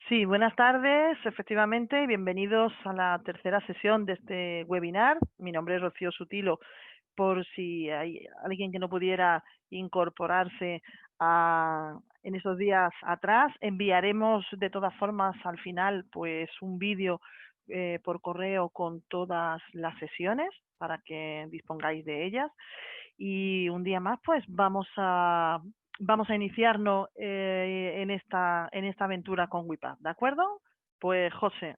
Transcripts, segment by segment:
Sí, buenas tardes, efectivamente, y bienvenidos a la tercera sesión de este webinar. Mi nombre es Rocío Sutilo, por si hay alguien que no pudiera incorporarse en esos días atrás. Enviaremos de todas formas al final pues un vídeo por correo con todas las sesiones para que dispongáis de ellas. Y un día más pues vamos a iniciarnos en esta aventura con WIPAD, ¿de acuerdo? Pues José.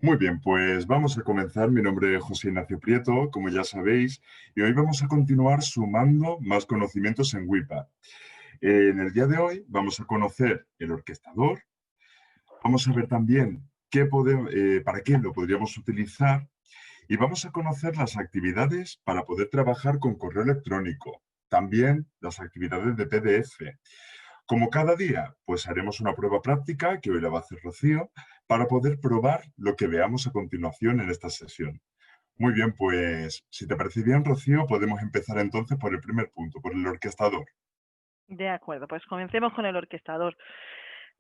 Muy bien, pues vamos a comenzar. Mi nombre es José Ignacio Prieto, como ya sabéis, y hoy vamos a continuar sumando más conocimientos en WIPA. En el día de hoy vamos a conocer el orquestador, vamos a ver también para qué lo podríamos utilizar y vamos a conocer las actividades para poder trabajar con correo electrónico, también las actividades de PDF. Como cada día, pues haremos una prueba práctica que hoy la va a hacer Rocío para poder probar lo que veamos a continuación en esta sesión. Muy bien, pues si te parece bien, Rocío, podemos empezar entonces por el primer punto, por el orquestador. De acuerdo, pues comencemos con el orquestador.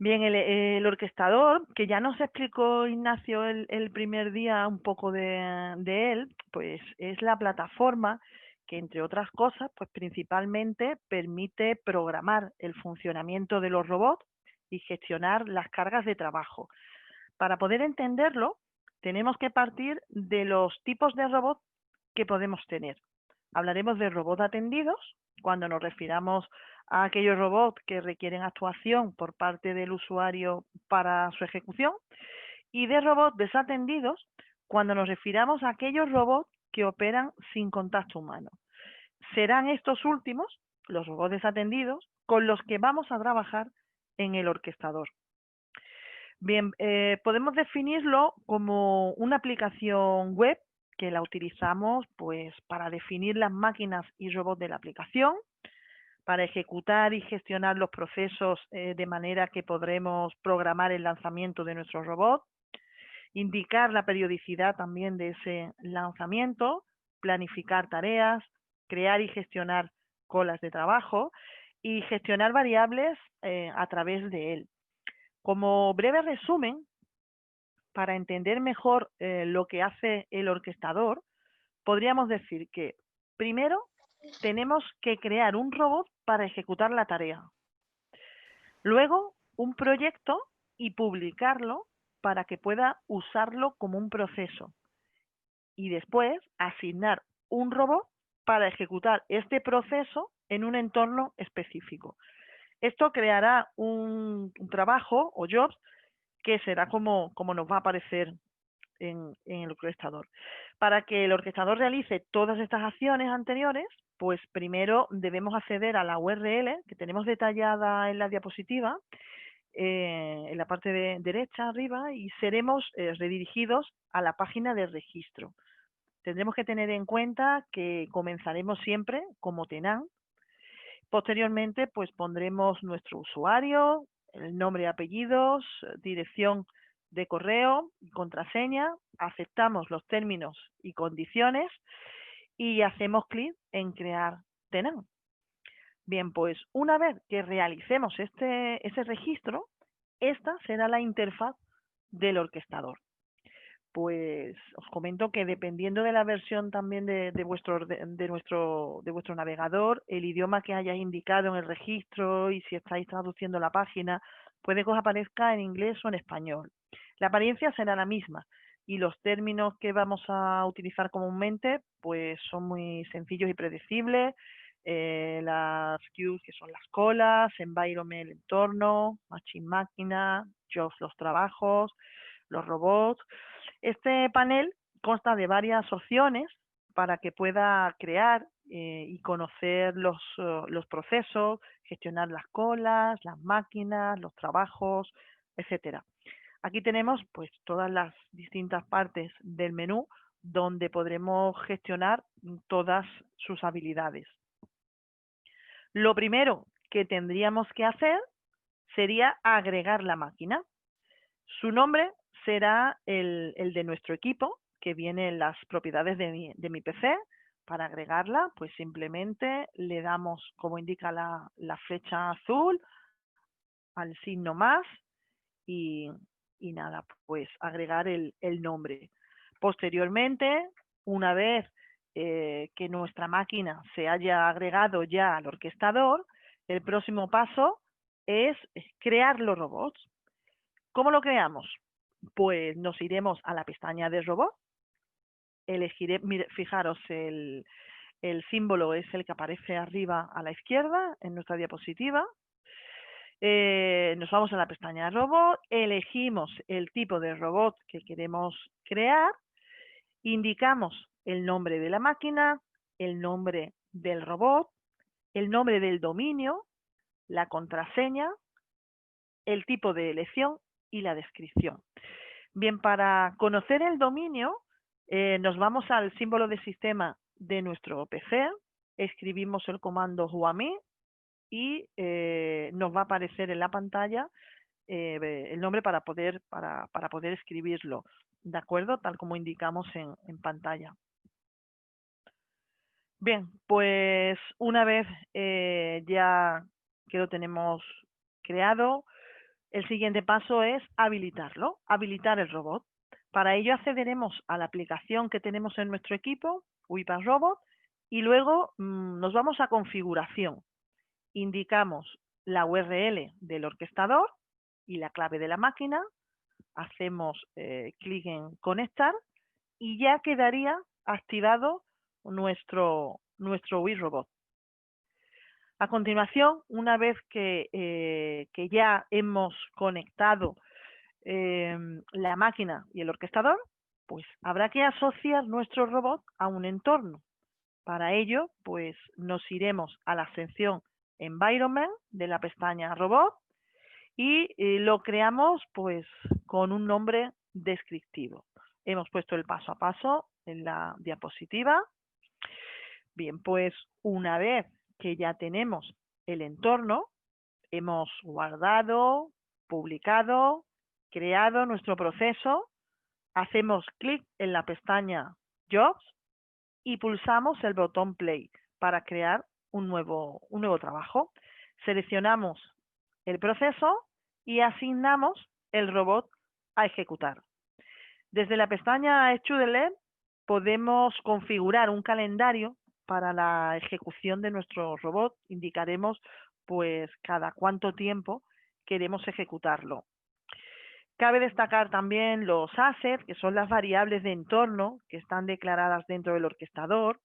Bien, el orquestador, que ya nos explicó Ignacio el primer día un poco de él, pues es la plataforma que, entre otras cosas, pues principalmente permite programar el funcionamiento de los robots y gestionar las cargas de trabajo. Para poder entenderlo, tenemos que partir de los tipos de robots que podemos tener. Hablaremos de robots atendidos, cuando nos refiramos a aquellos robots que requieren actuación por parte del usuario para su ejecución, y de robots desatendidos, cuando nos refiramos a aquellos robots que operan sin contacto humano. Serán estos últimos, los robots desatendidos, con los que vamos a trabajar en el orquestador. Bien, podemos definirlo como una aplicación web que la utilizamos pues para definir las máquinas y robots de la aplicación, para ejecutar y gestionar los procesos de manera que podremos programar el lanzamiento de nuestro robot, indicar la periodicidad también de ese lanzamiento, planificar tareas, crear y gestionar colas de trabajo y gestionar variables a través de él. Como breve resumen, para entender mejor lo que hace el orquestador, podríamos decir que primero tenemos que crear un robot para ejecutar la tarea. Luego, un proyecto y publicarlo para que pueda usarlo como un proceso. Y después, asignar un robot para ejecutar este proceso en un entorno específico. Esto creará un trabajo o jobs que será como nos va a aparecer en el orquestador. Para que el orquestador realice todas estas acciones anteriores, pues primero debemos acceder a la URL que tenemos detallada en la diapositiva, en la parte derecha arriba, y seremos redirigidos a la página de registro. Tendremos que tener en cuenta que comenzaremos siempre como tenant. Posteriormente, pues pondremos nuestro usuario, el nombre y apellidos, dirección de correo, contraseña, aceptamos los términos y condiciones y hacemos clic en crear tenant. Bien, pues una vez que realicemos ese registro, esta será la interfaz del orquestador. Pues os comento que dependiendo de la versión también de vuestro navegador, el idioma que hayáis indicado en el registro y si estáis traduciendo la página, puede que os aparezca en inglés o en español. La apariencia será la misma y los términos que vamos a utilizar comúnmente pues son muy sencillos y predecibles. Las queues, que son las colas, environment, el entorno, machine máquina, jobs, los trabajos, los robots. Este panel consta de varias opciones para que pueda crear y conocer los procesos, gestionar las colas, las máquinas, los trabajos, etcétera. Aquí tenemos pues todas las distintas partes del menú donde podremos gestionar todas sus habilidades. Lo primero que tendríamos que hacer sería agregar la máquina. Su nombre será el de nuestro equipo, que viene en las propiedades de mi PC. Para agregarla, pues simplemente le damos, como indica la flecha azul, al signo más y, y nada, pues agregar el nombre. Posteriormente, una vez que nuestra máquina se haya agregado ya al orquestador, el próximo paso es crear los robots. ¿Cómo lo creamos? Pues nos iremos a la pestaña de robot, elegiré, mire, fijaros, el símbolo es el que aparece arriba a la izquierda en nuestra diapositiva. Nos vamos a la pestaña de robot, elegimos el tipo de robot que queremos crear, indicamos el nombre de la máquina, el nombre del robot, el nombre del dominio, la contraseña, el tipo de elección y la descripción. Bien, para conocer el dominio, nos vamos al símbolo de sistema de nuestro PC, escribimos el comando whoami y nos va a aparecer en la pantalla el nombre para poder escribirlo, ¿de acuerdo? Tal como indicamos en pantalla. Bien, pues una vez ya que lo tenemos creado, el siguiente paso es habilitarlo, habilitar el robot. Para ello accederemos a la aplicación que tenemos en nuestro equipo, WIPA Robot, y luego nos vamos a configuración. Indicamos la URL del orquestador y la clave de la máquina, hacemos clic en conectar y ya quedaría activado nuestro Wii Robot. A continuación, una vez que ya hemos conectado la máquina y el orquestador, pues habrá que asociar nuestro robot a un entorno. Para ello, pues nos iremos a la sección Environment de la pestaña Robot y lo creamos pues con un nombre descriptivo. Hemos puesto el paso a paso en la diapositiva. Bien, pues una vez que ya tenemos el entorno, hemos guardado, publicado, creado nuestro proceso, hacemos clic en la pestaña Jobs y pulsamos el botón Play para crear un nuevo trabajo. Seleccionamos el proceso y asignamos el robot a ejecutar. Desde la pestaña Schedule podemos configurar un calendario para la ejecución de nuestro robot. Indicaremos pues cada cuánto tiempo queremos ejecutarlo. Cabe destacar también los assets, que son las variables de entorno que están declaradas dentro del orquestador,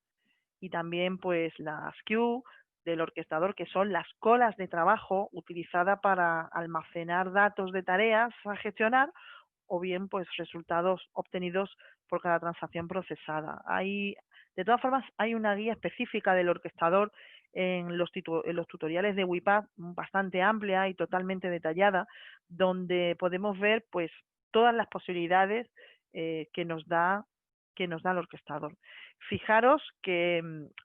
y también pues las queues del orquestador, que son las colas de trabajo utilizadas para almacenar datos de tareas a gestionar o bien pues resultados obtenidos por cada transacción procesada. De todas formas, hay una guía específica del orquestador en los tutoriales de WIPAD bastante amplia y totalmente detallada, donde podemos ver pues todas las posibilidades que nos da el orquestador. Fijaros que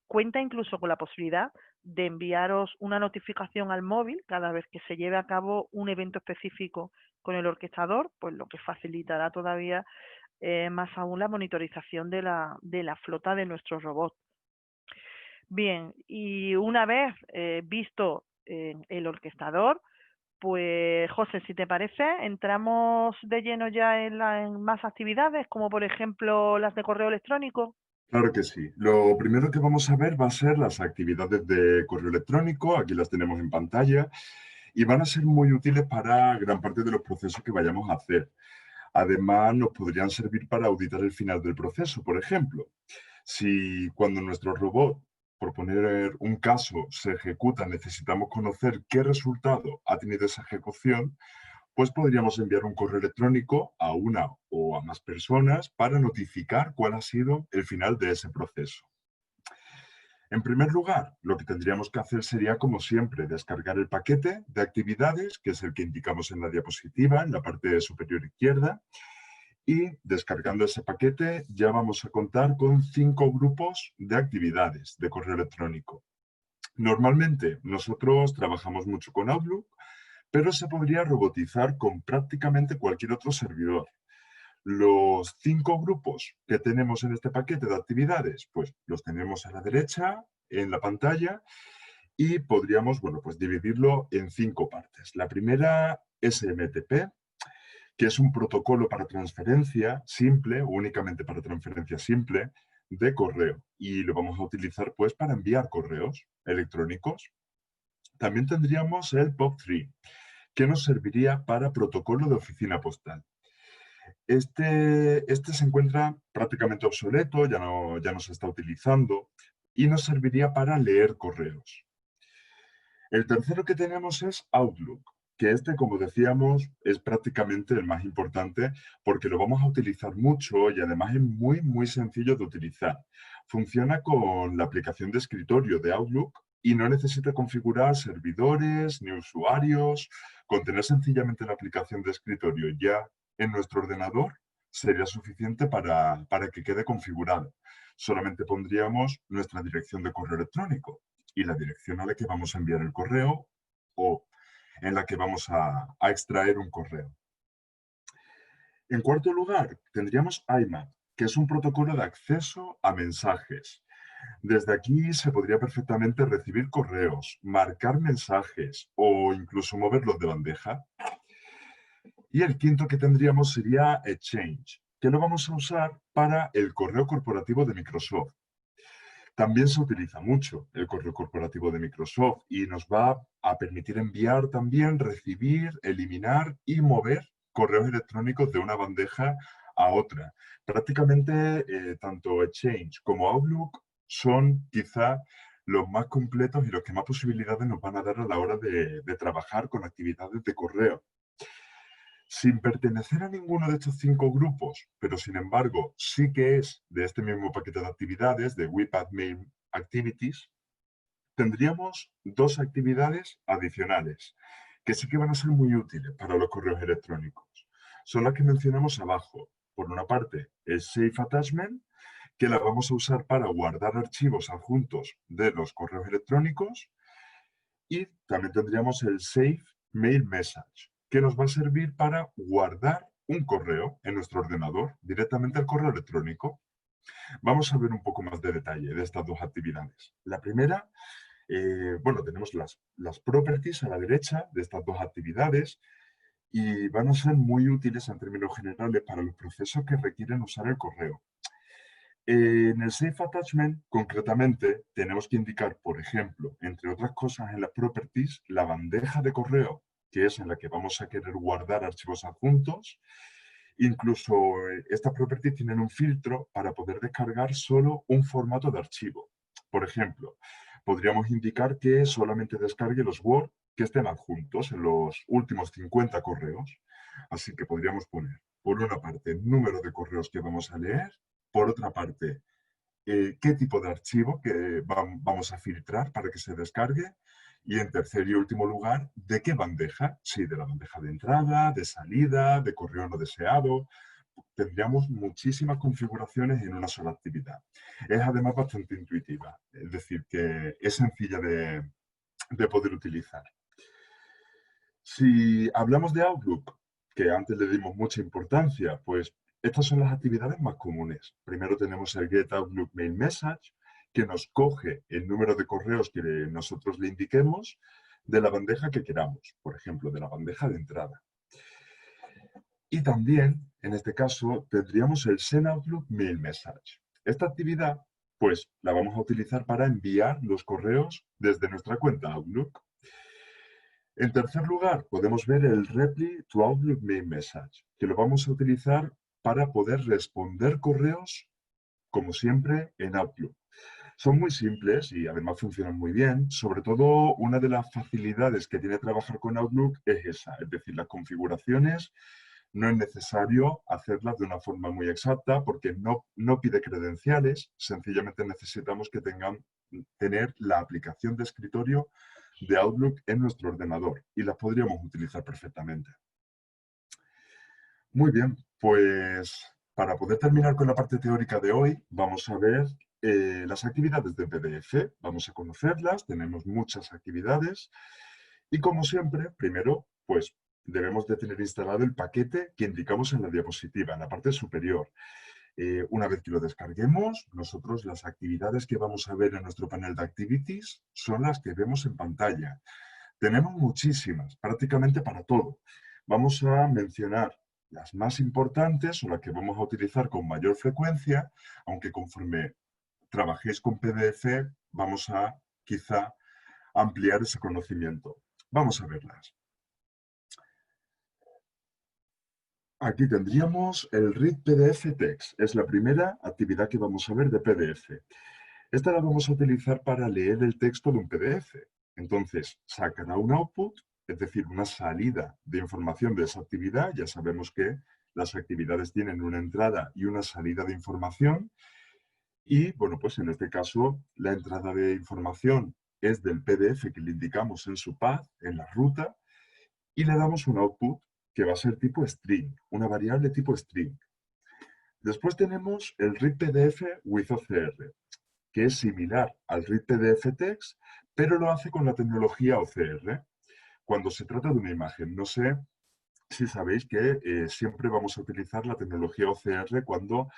cuenta incluso con la posibilidad de enviaros una notificación al móvil cada vez que se lleve a cabo un evento específico con el orquestador, pues lo que facilitará todavía más aún la monitorización de la flota de nuestros robots. Bien, y una vez visto el orquestador, pues José, si te parece, entramos de lleno ya en más actividades, como por ejemplo las de correo electrónico. Claro que sí. Lo primero que vamos a ver va a ser las actividades de correo electrónico. Aquí las tenemos en pantalla y van a ser muy útiles para gran parte de los procesos que vayamos a hacer. Además, nos podrían servir para auditar el final del proceso, por ejemplo. Si cuando nuestro robot, por poner un caso, se ejecuta, necesitamos conocer qué resultado ha tenido esa ejecución, pues podríamos enviar un correo electrónico a una o a más personas para notificar cuál ha sido el final de ese proceso. En primer lugar, lo que tendríamos que hacer sería, como siempre, descargar el paquete de actividades, que es el que indicamos en la diapositiva, en la parte superior izquierda, y descargando ese paquete ya vamos a contar con 5 grupos de actividades de correo electrónico. Normalmente nosotros trabajamos mucho con Outlook, pero se podría robotizar con prácticamente cualquier otro servidor. Los 5 grupos que tenemos en este paquete de actividades, pues los tenemos a la derecha en la pantalla y podríamos, bueno, pues dividirlo en 5 partes. La primera, SMTP, que es un protocolo para transferencia simple, únicamente para transferencia simple, de correo. Y lo vamos a utilizar pues para enviar correos electrónicos. También tendríamos el POP3, que nos serviría para protocolo de oficina postal. Este se encuentra prácticamente obsoleto, ya no se está utilizando y nos serviría para leer correos. El tercero que tenemos es Outlook, que como decíamos, es prácticamente el más importante porque lo vamos a utilizar mucho y además es muy, muy sencillo de utilizar. Funciona con la aplicación de escritorio de Outlook y no necesita configurar servidores ni usuarios. Con tener sencillamente la aplicación de escritorio ya en nuestro ordenador sería suficiente para que quede configurado. Solamente pondríamos nuestra dirección de correo electrónico y la dirección a la que vamos a enviar el correo o en la que vamos a extraer un correo. En cuarto lugar, tendríamos IMAP, que es un protocolo de acceso a mensajes. Desde aquí se podría perfectamente recibir correos, marcar mensajes o incluso moverlos de bandeja. Y el quinto que tendríamos sería Exchange, que lo vamos a usar para el correo corporativo de Microsoft. También se utiliza mucho el correo corporativo de Microsoft y nos va a permitir enviar también, recibir, eliminar y mover correos electrónicos de una bandeja a otra. Prácticamente tanto Exchange como Outlook son quizá los más completos y los que más posibilidades nos van a dar a la hora de trabajar con actividades de correo. Sin pertenecer a ninguno de estos 5 grupos, pero sin embargo sí que es de este mismo paquete de actividades, de WePad Main Activities, tendríamos 2 actividades adicionales que sí que van a ser muy útiles para los correos electrónicos. Son las que mencionamos abajo. Por una parte, el Safe Attachment, que la vamos a usar para guardar archivos adjuntos de los correos electrónicos. Y también tendríamos el Save Mail Message, que nos va a servir para guardar un correo en nuestro ordenador, directamente al correo electrónico. Vamos a ver un poco más de detalle de estas 2 actividades. La primera, bueno, tenemos las properties a la derecha de estas 2 actividades y van a ser muy útiles en términos generales para los procesos que requieren usar el correo. En el Safe Attachment, concretamente, tenemos que indicar, por ejemplo, entre otras cosas en las properties, la bandeja de correo, que es en la que vamos a querer guardar archivos adjuntos. Incluso estas properties tienen un filtro para poder descargar solo un formato de archivo. Por ejemplo, podríamos indicar que solamente descargue los Word que estén adjuntos en los últimos 50 correos. Así que podríamos poner, por una parte, el número de correos que vamos a leer, por otra parte, qué tipo de archivo que vamos a filtrar para que se descargue. Y en tercer y último lugar, ¿de qué bandeja? Sí, de la bandeja de entrada, de salida, de correo no deseado. Tendríamos muchísimas configuraciones en una sola actividad. Es además bastante intuitiva, es decir, que es sencilla de poder utilizar. Si hablamos de Outlook, que antes le dimos mucha importancia, pues estas son las actividades más comunes. Primero tenemos el Get Outlook Mail Message, que nos coge el número de correos que nosotros le indiquemos de la bandeja que queramos, por ejemplo, de la bandeja de entrada. Y también, en este caso, tendríamos el Send Outlook Mail Message. Esta actividad, pues, la vamos a utilizar para enviar los correos desde nuestra cuenta Outlook. En tercer lugar, podemos ver el Reply to Outlook Main Message, que lo vamos a utilizar para poder responder correos, como siempre, en Outlook. Son muy simples y además funcionan muy bien. Sobre todo, una de las facilidades que tiene trabajar con Outlook es esa, es decir, las configuraciones no es necesario hacerlas de una forma muy exacta porque no pide credenciales, sencillamente necesitamos que tener la aplicación de escritorio de Outlook en nuestro ordenador y las podríamos utilizar perfectamente. Muy bien, pues para poder terminar con la parte teórica de hoy, vamos a ver las actividades de PDF. Vamos a conocerlas, tenemos muchas actividades y como siempre, primero, pues debemos de tener instalado el paquete que indicamos en la diapositiva, en la parte superior. Una vez que lo descarguemos, nosotros las actividades que vamos a ver en nuestro panel de activities son las que vemos en pantalla. Tenemos muchísimas, prácticamente para todo. Vamos a mencionar las más importantes o las que vamos a utilizar con mayor frecuencia, aunque conforme trabajéis con PDF vamos a quizá ampliar ese conocimiento. Vamos a verlas. Aquí tendríamos el Read PDF Text. Es la primera actividad que vamos a ver de PDF. Esta la vamos a utilizar para leer el texto de un PDF. Entonces, sacará un output, es decir, una salida de información de esa actividad. Ya sabemos que las actividades tienen una entrada y una salida de información. Y, bueno, pues en este caso, la entrada de información es del PDF que le indicamos en su path, en la ruta, y le damos un output que va a ser tipo string, una variable tipo string. Después tenemos el read PDF with OCR, que es similar al read PDF text, pero lo hace con la tecnología OCR. Cuando se trata de una imagen, no sé si sabéis que siempre vamos a utilizar la tecnología OCR cuando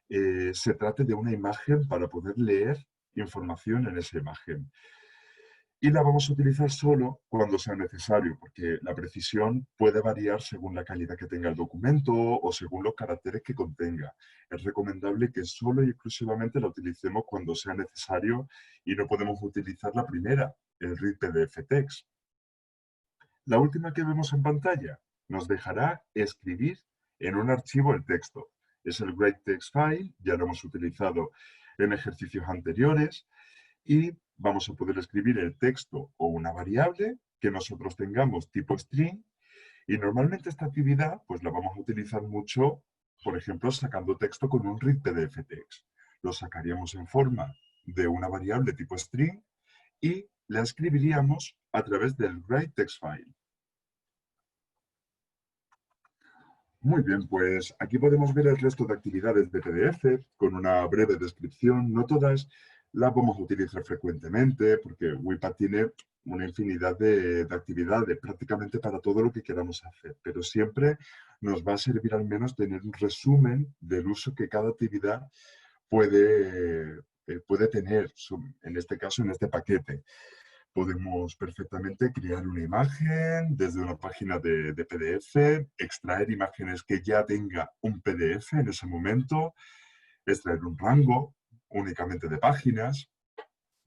se trate de una imagen para poder leer información en esa imagen. Y la vamos a utilizar solo cuando sea necesario, porque la precisión puede variar según la calidad que tenga el documento o según los caracteres que contenga. Es recomendable que solo y exclusivamente la utilicemos cuando sea necesario y no podemos utilizar la primera, el read PDF text. La última que vemos en pantalla nos dejará escribir en un archivo el texto. Es el Great Text File, ya lo hemos utilizado en ejercicios anteriores, y vamos a poder escribir el texto o una variable que nosotros tengamos tipo string, y normalmente esta actividad pues la vamos a utilizar mucho, por ejemplo, sacando texto con un read PDF text. Lo sacaríamos en forma de una variable tipo string y la escribiríamos a través del Write Text File. Muy bien, pues aquí podemos ver el resto de actividades de PDF con una breve descripción. No todas las vamos a utilizar frecuentemente porque WIPA tiene una infinidad de actividades prácticamente para todo lo que queramos hacer, pero siempre nos va a servir al menos tener un resumen del uso que cada actividad puede tener, en este caso, en este paquete. Podemos perfectamente crear una imagen desde una página de PDF, extraer imágenes que ya tenga un PDF en ese momento, extraer un rango únicamente de páginas,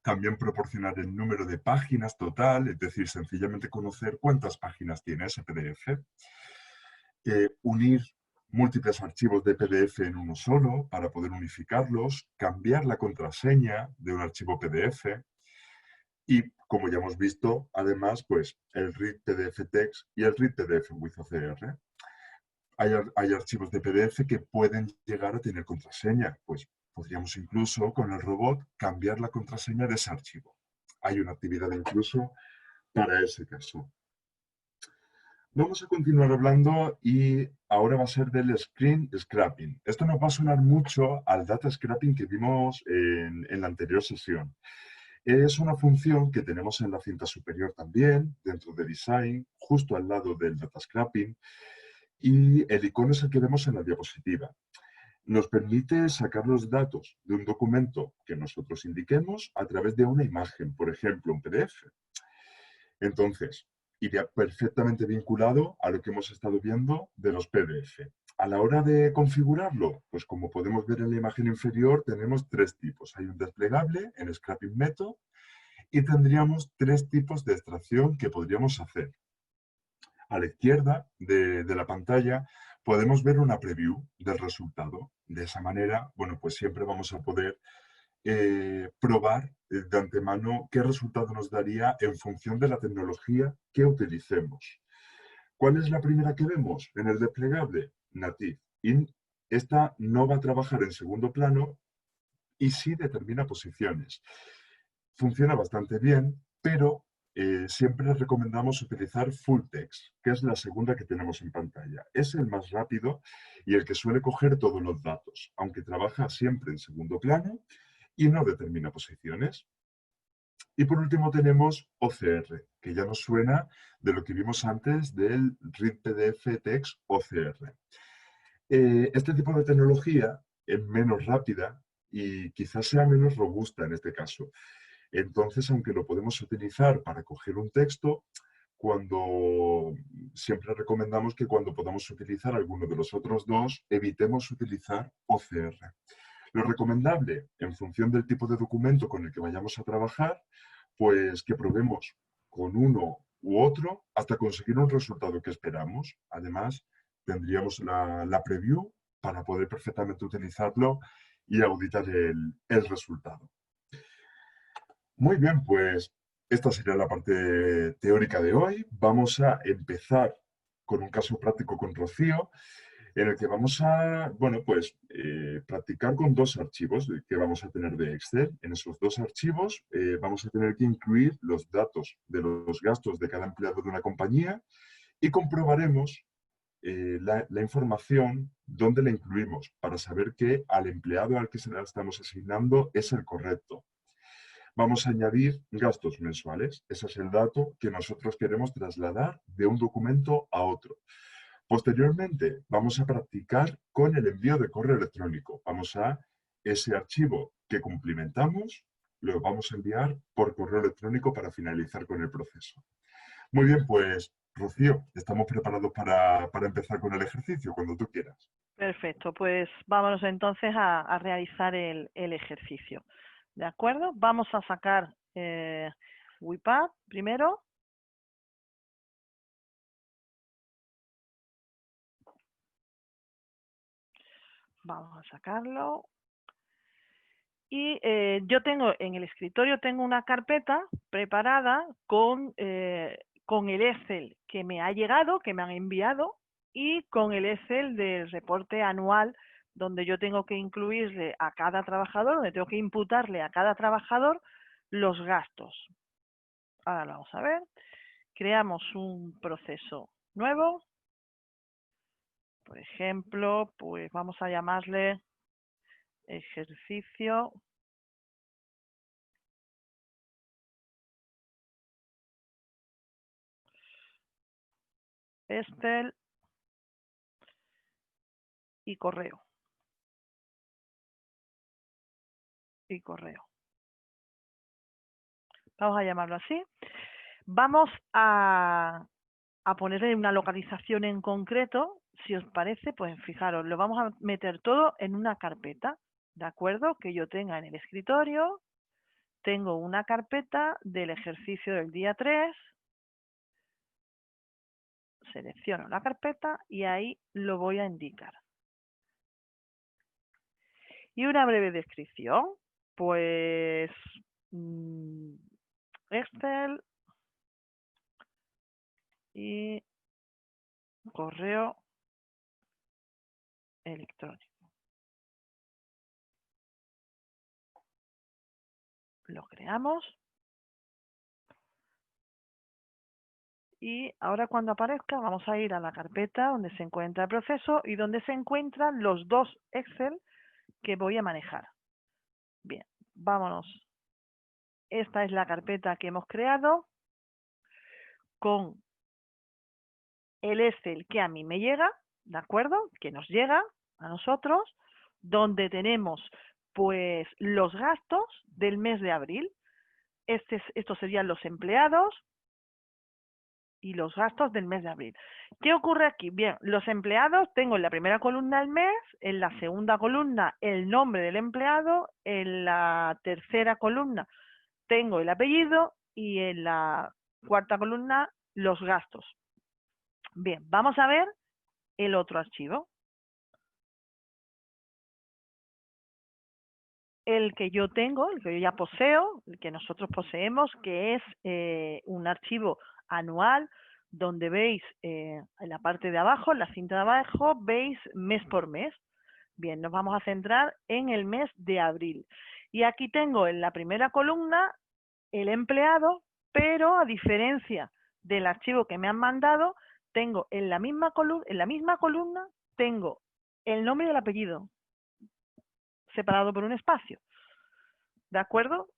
también proporcionar el número de páginas total, es decir, sencillamente conocer cuántas páginas tiene ese PDF, unir múltiples archivos de PDF en uno solo para poder unificarlos, cambiar la contraseña de un archivo PDF, y, como ya hemos visto, además, pues el read PDF text y el read PDF with OCR. Hay archivos de PDF que pueden llegar a tener contraseña. Pues podríamos incluso con el robot cambiar la contraseña de ese archivo. Hay una actividad incluso para ese caso. Vamos a continuar hablando y ahora va a ser del screen scrapping. Esto nos va a sonar mucho al data scrapping que vimos en la anterior sesión. Es una función que tenemos en la cinta superior también, dentro de Design, justo al lado del Data Scrapping, y el icono es el que vemos en la diapositiva. Nos permite sacar los datos de un documento que nosotros indiquemos a través de una imagen, por ejemplo, un PDF. Entonces, iría perfectamente vinculado a lo que hemos estado viendo de los PDF. A la hora de configurarlo, pues como podemos ver en la imagen inferior, tenemos tres tipos. Hay un desplegable en Scrapping Method, y tendríamos tres tipos de extracción que podríamos hacer. A la izquierda de la pantalla podemos ver una preview del resultado. De esa manera, bueno, pues siempre vamos a poder probar de antemano qué resultado nos daría en función de la tecnología que utilicemos. ¿Cuál es la primera que vemos en el desplegable? Native. Y esta no va a trabajar en segundo plano y sí determina posiciones. Funciona bastante bien, pero siempre recomendamos utilizar Full Text, que es la segunda que tenemos en pantalla. Es el más rápido y el que suele coger todos los datos, aunque trabaja siempre en segundo plano y no determina posiciones. Y por último tenemos OCR, que ya nos suena de lo que vimos antes del Read PDF Text OCR. Este tipo de tecnología es menos rápida y quizás sea menos robusta en este caso. Entonces, aunque lo podemos utilizar para coger un texto, cuando siempre recomendamos que cuando podamos utilizar alguno de los otros dos, evitemos utilizar OCR. Lo recomendable, en función del tipo de documento con el que vayamos a trabajar, pues que probemos con uno u otro hasta conseguir un resultado que esperamos. Además, tendríamos la preview para poder perfectamente utilizarlo y auditar el resultado. Muy bien, pues esta sería la parte teórica de hoy. Vamos a empezar con un caso práctico con Rocío, en el que vamos a, bueno, pues practicar con dos archivos que vamos a tener de Excel. En esos dos archivos vamos a tener que incluir los datos de los gastos de cada empleado de una compañía y comprobaremos la información dónde la incluimos para saber que al empleado al que se la estamos asignando es el correcto. Vamos a añadir gastos mensuales. Ese es el dato que nosotros queremos trasladar de un documento a otro. Posteriormente, vamos a practicar con el envío de correo electrónico. Vamos a ese archivo que cumplimentamos, lo vamos a enviar por correo electrónico para finalizar con el proceso. Muy bien, pues, Rocío, estamos preparados para empezar con el ejercicio, cuando tú quieras. Perfecto, pues vámonos entonces a realizar el ejercicio. ¿De acuerdo? Vamos a sacar WIPAD primero. Vamos a sacarlo. Y yo tengo en el escritorio tengo una carpeta preparada con el Excel que me ha llegado, que me han enviado, y con el Excel del reporte anual, donde yo tengo que incluirle a cada trabajador, donde tengo que imputarle a cada trabajador los gastos. Ahora lo vamos a ver. Creamos un proceso nuevo. Por ejemplo, pues vamos a llamarle ejercicio Excel y correo. Y correo. Vamos a llamarlo así. Vamos a ponerle una localización en concreto. Si os parece, pues fijaros, lo vamos a meter todo en una carpeta, ¿de acuerdo? Que yo tenga en el escritorio. Tengo una carpeta del ejercicio del día 3. Selecciono la carpeta y ahí lo voy a indicar. Y una breve descripción, pues Excel y correo electrónico. Lo creamos. Y ahora cuando aparezca vamos a ir a la carpeta donde se encuentra el proceso y donde se encuentran los dos Excel que voy a manejar. Bien, vámonos. Esta es la carpeta que hemos creado con el Excel que a mí me llega, ¿de acuerdo? Que nos llega a nosotros, donde tenemos pues los gastos del mes de abril. Estos serían los empleados y los gastos del mes de abril. ¿Qué ocurre aquí? Bien, los empleados tengo en la primera columna el mes, en la segunda columna el nombre del empleado, en la tercera columna tengo el apellido y en la cuarta columna los gastos. Bien, vamos a ver el otro archivo. El que yo tengo, el que yo ya poseo, el que nosotros poseemos, que es un archivo anual, donde veis en la parte de abajo, en la cinta de abajo, veis mes por mes. Bien, nos vamos a centrar en el mes de abril. Y aquí tengo en la primera columna el empleado, pero a diferencia del archivo que me han mandado, tengo en la misma columna tengo el nombre y el apellido, separado por un espacio. ¿De acuerdo?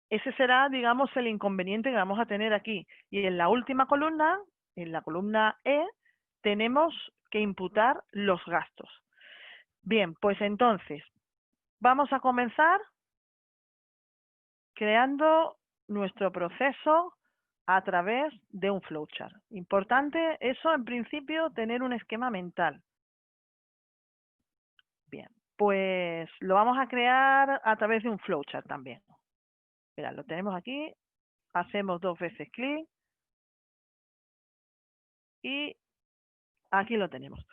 Ese será, digamos, el inconveniente que vamos a tener aquí. Y en la última columna, en la columna E, tenemos que imputar los gastos. Bien, pues entonces vamos a comenzar creando nuestro proceso a través de un flowchart. Importante eso, en principio, tener un esquema mental. Bien, pues lo vamos a crear a través de un flowchart también. Mira, lo tenemos aquí, hacemos 2 veces clic y aquí lo tenemos.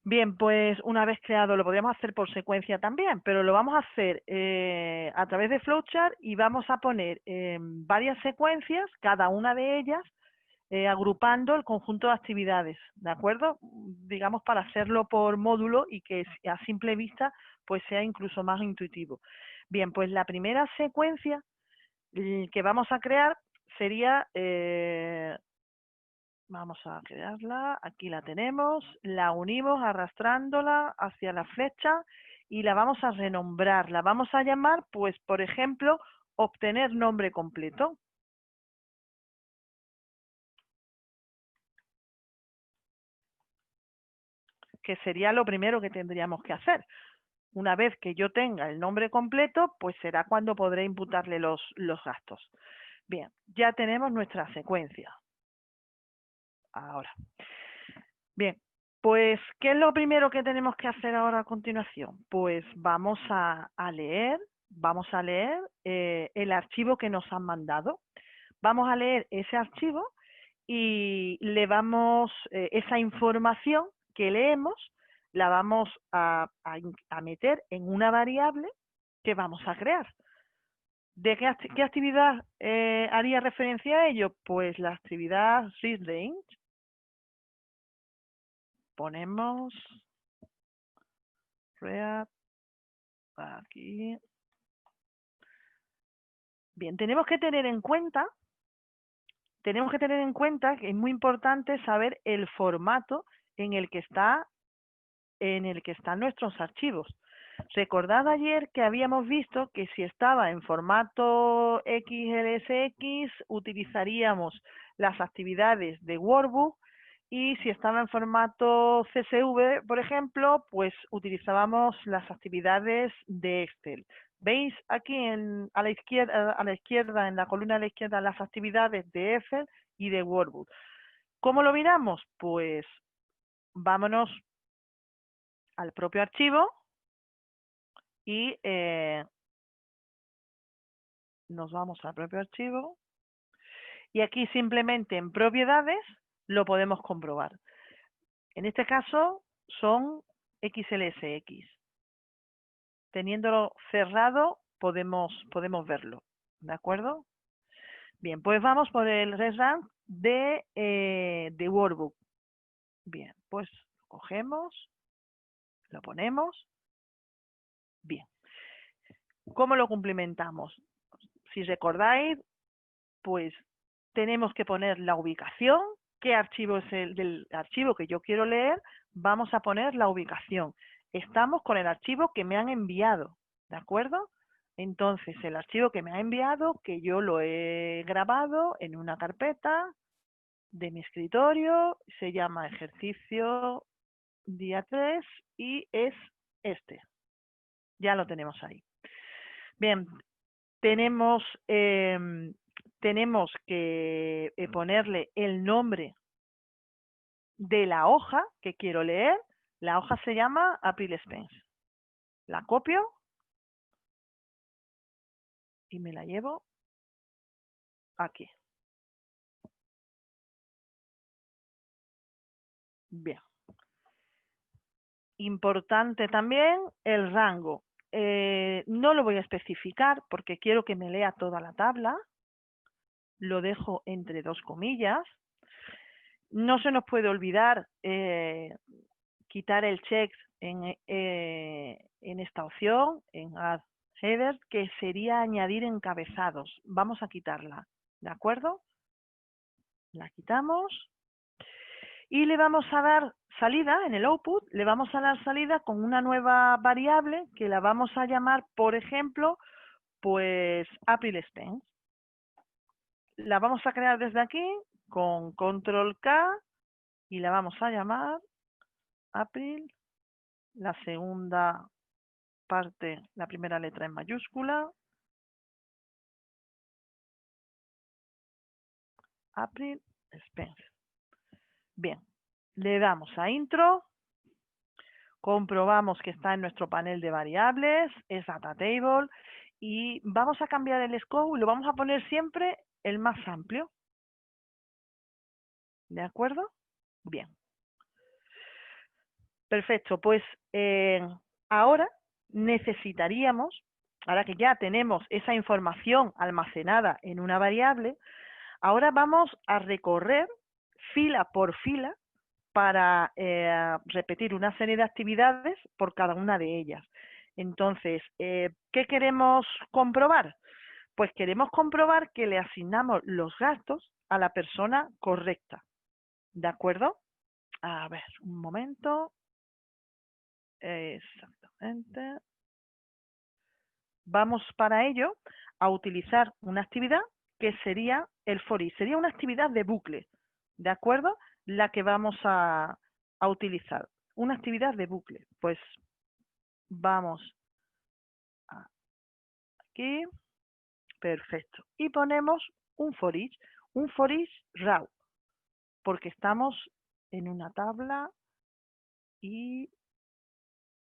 Bien, pues una vez creado, lo podríamos hacer por secuencia también, pero lo vamos a hacer a través de flowchart y vamos a poner varias secuencias, cada una de ellas, agrupando el conjunto de actividades, ¿de acuerdo? Digamos para hacerlo por módulo y que a simple vista pues sea incluso más intuitivo. Bien, pues la primera secuencia que vamos a crear sería vamos a crearla, aquí la tenemos, la unimos arrastrándola hacia la flecha y la vamos a renombrar, la vamos a llamar, pues, por ejemplo, obtener nombre completo. Que sería lo primero que tendríamos que hacer. Una vez que yo tenga el nombre completo, pues será cuando podré imputarle los gastos. Bien, ya tenemos nuestra secuencia. Ahora. Bien, pues, ¿qué es lo primero que tenemos que hacer ahora a continuación? Pues vamos a leer el archivo que nos han mandado. Vamos a leer ese archivo y le vamos, esa información que leemos, la vamos a meter en una variable que vamos a crear. ¿De qué actividad haría referencia a ello? Pues la actividad readRange. Ponemos read aquí. Bien, tenemos que tener en cuenta que es muy importante saber el formato en el que están nuestros archivos. Recordad ayer que habíamos visto que si estaba en formato XLSX utilizaríamos las actividades de Workbook y si estaba en formato CSV, por ejemplo, pues utilizábamos las actividades de Excel. ¿Veis aquí a la izquierda, en la columna de la izquierda, las actividades de Excel y de Workbook? ¿Cómo lo miramos? Pues vámonos al propio archivo y nos vamos al propio archivo y aquí simplemente en propiedades lo podemos comprobar. En este caso son XLSX. Teniéndolo cerrado podemos verlo, ¿de acuerdo? Bien, pues vamos por el ResRank de Workbook. Bien, pues cogemos, lo ponemos. Bien. ¿Cómo lo cumplimentamos? Si recordáis, pues tenemos que poner la ubicación, qué archivo es el del archivo que yo quiero leer, vamos a poner la ubicación. Estamos con el archivo que me han enviado, ¿de acuerdo? Entonces, el archivo que me ha enviado, que yo lo he grabado en una carpeta de mi escritorio, se llama ejercicio día 3 y es este. Ya lo tenemos ahí. Bien, tenemos que ponerle el nombre de la hoja que quiero leer. La hoja se llama April Spence. La copio y me la llevo aquí. Bien. Importante también el rango. No lo voy a especificar porque quiero que me lea toda la tabla. Lo dejo entre 2 comillas. No se nos puede olvidar quitar el check en esta opción, en Add Header, que sería añadir encabezados. Vamos a quitarla, ¿de acuerdo? La quitamos y le vamos a dar salida en el output, le vamos a dar salida con una nueva variable que la vamos a llamar, por ejemplo, pues April Spence. La vamos a crear desde aquí con Control K y la vamos a llamar April la segunda parte, la primera letra en mayúscula, April Spencer. Bien, le damos a intro, comprobamos que está en nuestro panel de variables, es data table, y vamos a cambiar el scope y lo vamos a poner siempre el más amplio. ¿De acuerdo? Bien. Perfecto, pues ahora necesitaríamos, ahora que ya tenemos esa información almacenada en una variable, ahora vamos a recorrer fila por fila para repetir una serie de actividades por cada una de ellas. Entonces, ¿qué queremos comprobar? Pues queremos comprobar que le asignamos los gastos a la persona correcta. ¿De acuerdo? A ver, un momento. Exactamente. Vamos para ello a utilizar una actividad que sería el for each. Sería una actividad de bucle, ¿de acuerdo? La que vamos a utilizar. Una actividad de bucle. Pues vamos aquí. Perfecto. Y ponemos un for each raw, porque estamos en una tabla y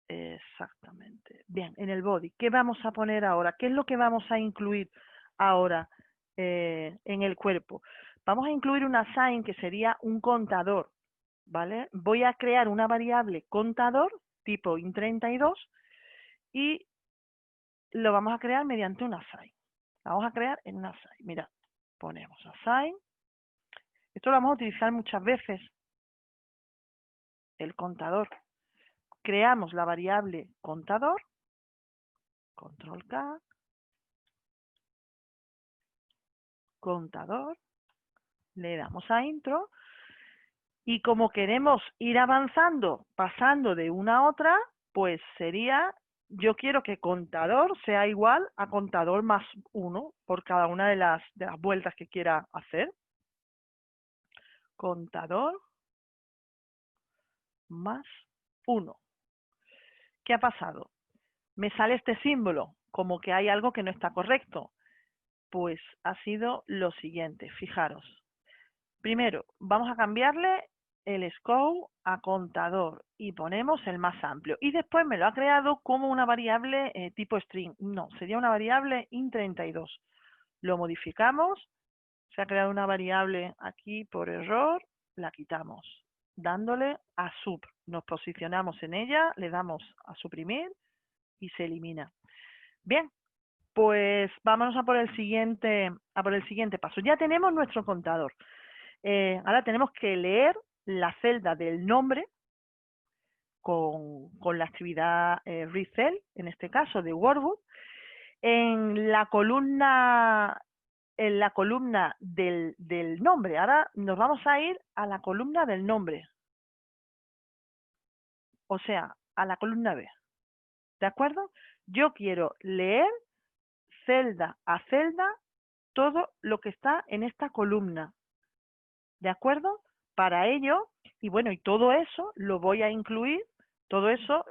exactamente. Bien, en el body, ¿qué vamos a poner ahora? ¿Qué es lo que vamos a incluir ahora en el cuerpo? Vamos a incluir una assign que sería un contador, ¿vale? Voy a crear una variable contador tipo int32 y lo vamos a crear mediante una assign. La vamos a crear en una assign. Mira, ponemos assign. Esto lo vamos a utilizar muchas veces, el contador. Creamos la variable contador, control K, contador, le damos a intro y como queremos ir avanzando, pasando de una a otra, pues sería, yo quiero que contador sea igual a contador más 1 por cada una de las vueltas que quiera hacer. Contador más 1. ¿Qué ha pasado? Me sale este símbolo, como que hay algo que no está correcto. Pues ha sido lo siguiente, fijaros. Primero, vamos a cambiarle el scope a contador y ponemos el más amplio. Y después me lo ha creado como una variable tipo string. No, sería una variable int32. Lo modificamos, se ha creado una variable aquí por error, la quitamos, dándole a sub. Nos posicionamos en ella, le damos a suprimir y se elimina. Bien, pues vámonos a por el siguiente paso. Ya tenemos nuestro contador. Ahora tenemos que leer la celda del nombre con la actividad read cell, en este caso de Wordbook, en la columna del nombre. Ahora nos vamos a ir a la columna del nombre, o sea, a la columna B. ¿De acuerdo? Yo quiero leer celda a celda todo lo que está en esta columna. ¿De acuerdo? Para ello, y bueno, y todo eso lo voy a incluir, todo eso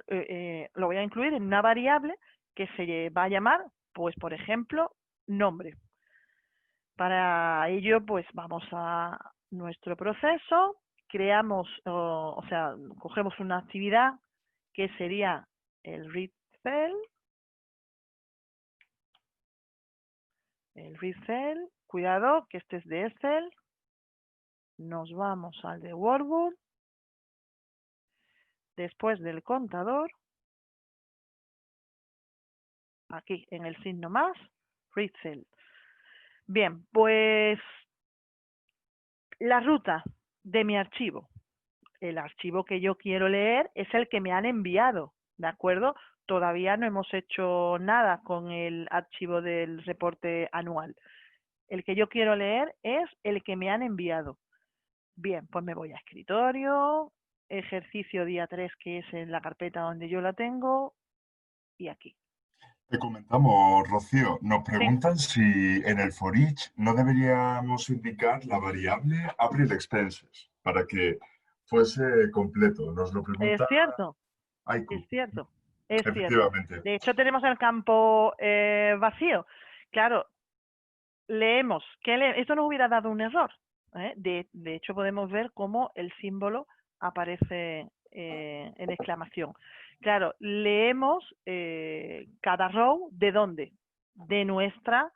lo voy a incluir en una variable que se va a llamar, pues por ejemplo, nombre. Para ello, pues vamos a nuestro proceso, creamos, o sea, cogemos una actividad que sería el read cell, cuidado que este es de Excel, nos vamos al de Wordbook, después del contador, aquí en el signo más, read cell. Bien, pues la ruta de mi archivo. El archivo que yo quiero leer es el que me han enviado, ¿de acuerdo? Todavía no hemos hecho nada con el archivo del reporte anual. El que yo quiero leer es el que me han enviado. Bien, pues me voy a escritorio, ejercicio día 3, que es en la carpeta donde yo la tengo, y aquí. Te comentamos, Rocío, nos Sí, preguntan si en el for each no deberíamos indicar la variable April Expenses para que fuese completo. Nos lo es pregunta cierto. Haiku, Es cierto, es cierto. efectivamente. De hecho, tenemos el campo vacío. Claro, leemos. Esto nos hubiera dado un error. De hecho, podemos ver cómo el símbolo aparece en exclamación. Claro, leemos cada row de dónde? De nuestra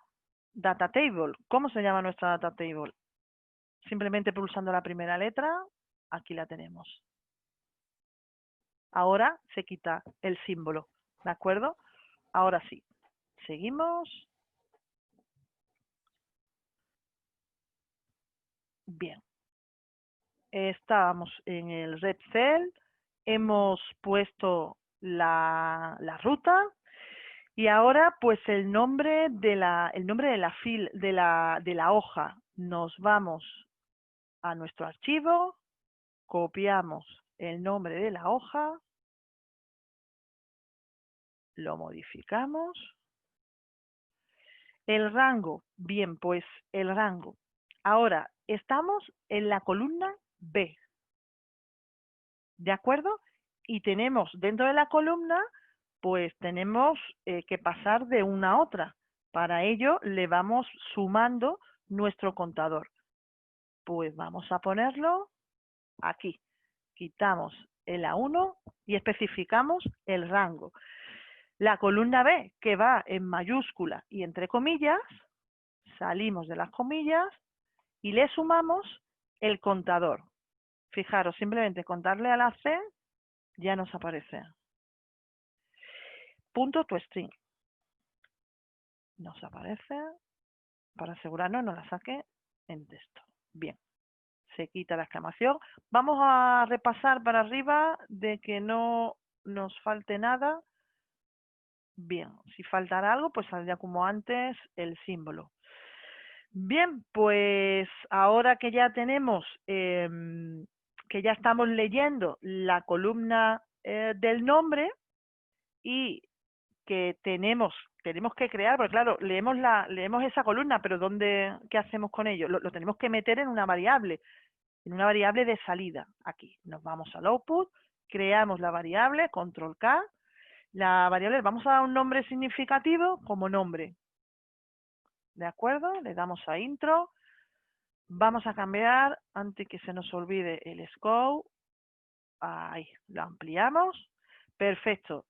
data table. ¿Cómo se llama nuestra data table? Simplemente pulsando la primera letra, aquí la tenemos. Ahora se quita el símbolo, ¿de acuerdo? Ahora sí, seguimos. Bien, estábamos en el red cell, hemos puesto la ruta y ahora pues el nombre de la hoja. Nos vamos a nuestro archivo, copiamos el nombre de la hoja, lo modificamos. El rango, bien, pues el rango. Ahora, estamos en la columna B, ¿de acuerdo? Y tenemos dentro de la columna, pues tenemos que pasar de una a otra. Para ello le vamos sumando nuestro contador. Pues vamos a ponerlo aquí. Quitamos el A1 y especificamos el rango. La columna B, que va en mayúscula y entre comillas, salimos de las comillas y le sumamos el contador. Fijaros, simplemente contarle a la C ya nos aparece. Punto to string. Nos aparece. Para asegurarnos, no la saque en texto. Bien, se quita la exclamación. Vamos a repasar para arriba de que no nos falte nada. Bien, si faltara algo, pues saldría como antes el símbolo. Bien, pues ahora que ya tenemos, que ya estamos leyendo la columna del nombre y que tenemos que crear, porque claro, leemos esa columna, pero ¿qué hacemos con ello? Lo tenemos que meter en una variable de salida. Aquí nos vamos al output, creamos la variable, control K, la variable, vamos a dar un nombre significativo como nombre. ¿De acuerdo? Le damos a intro. Vamos a cambiar, antes que se nos olvide, el scope. Ahí, lo ampliamos. Perfecto.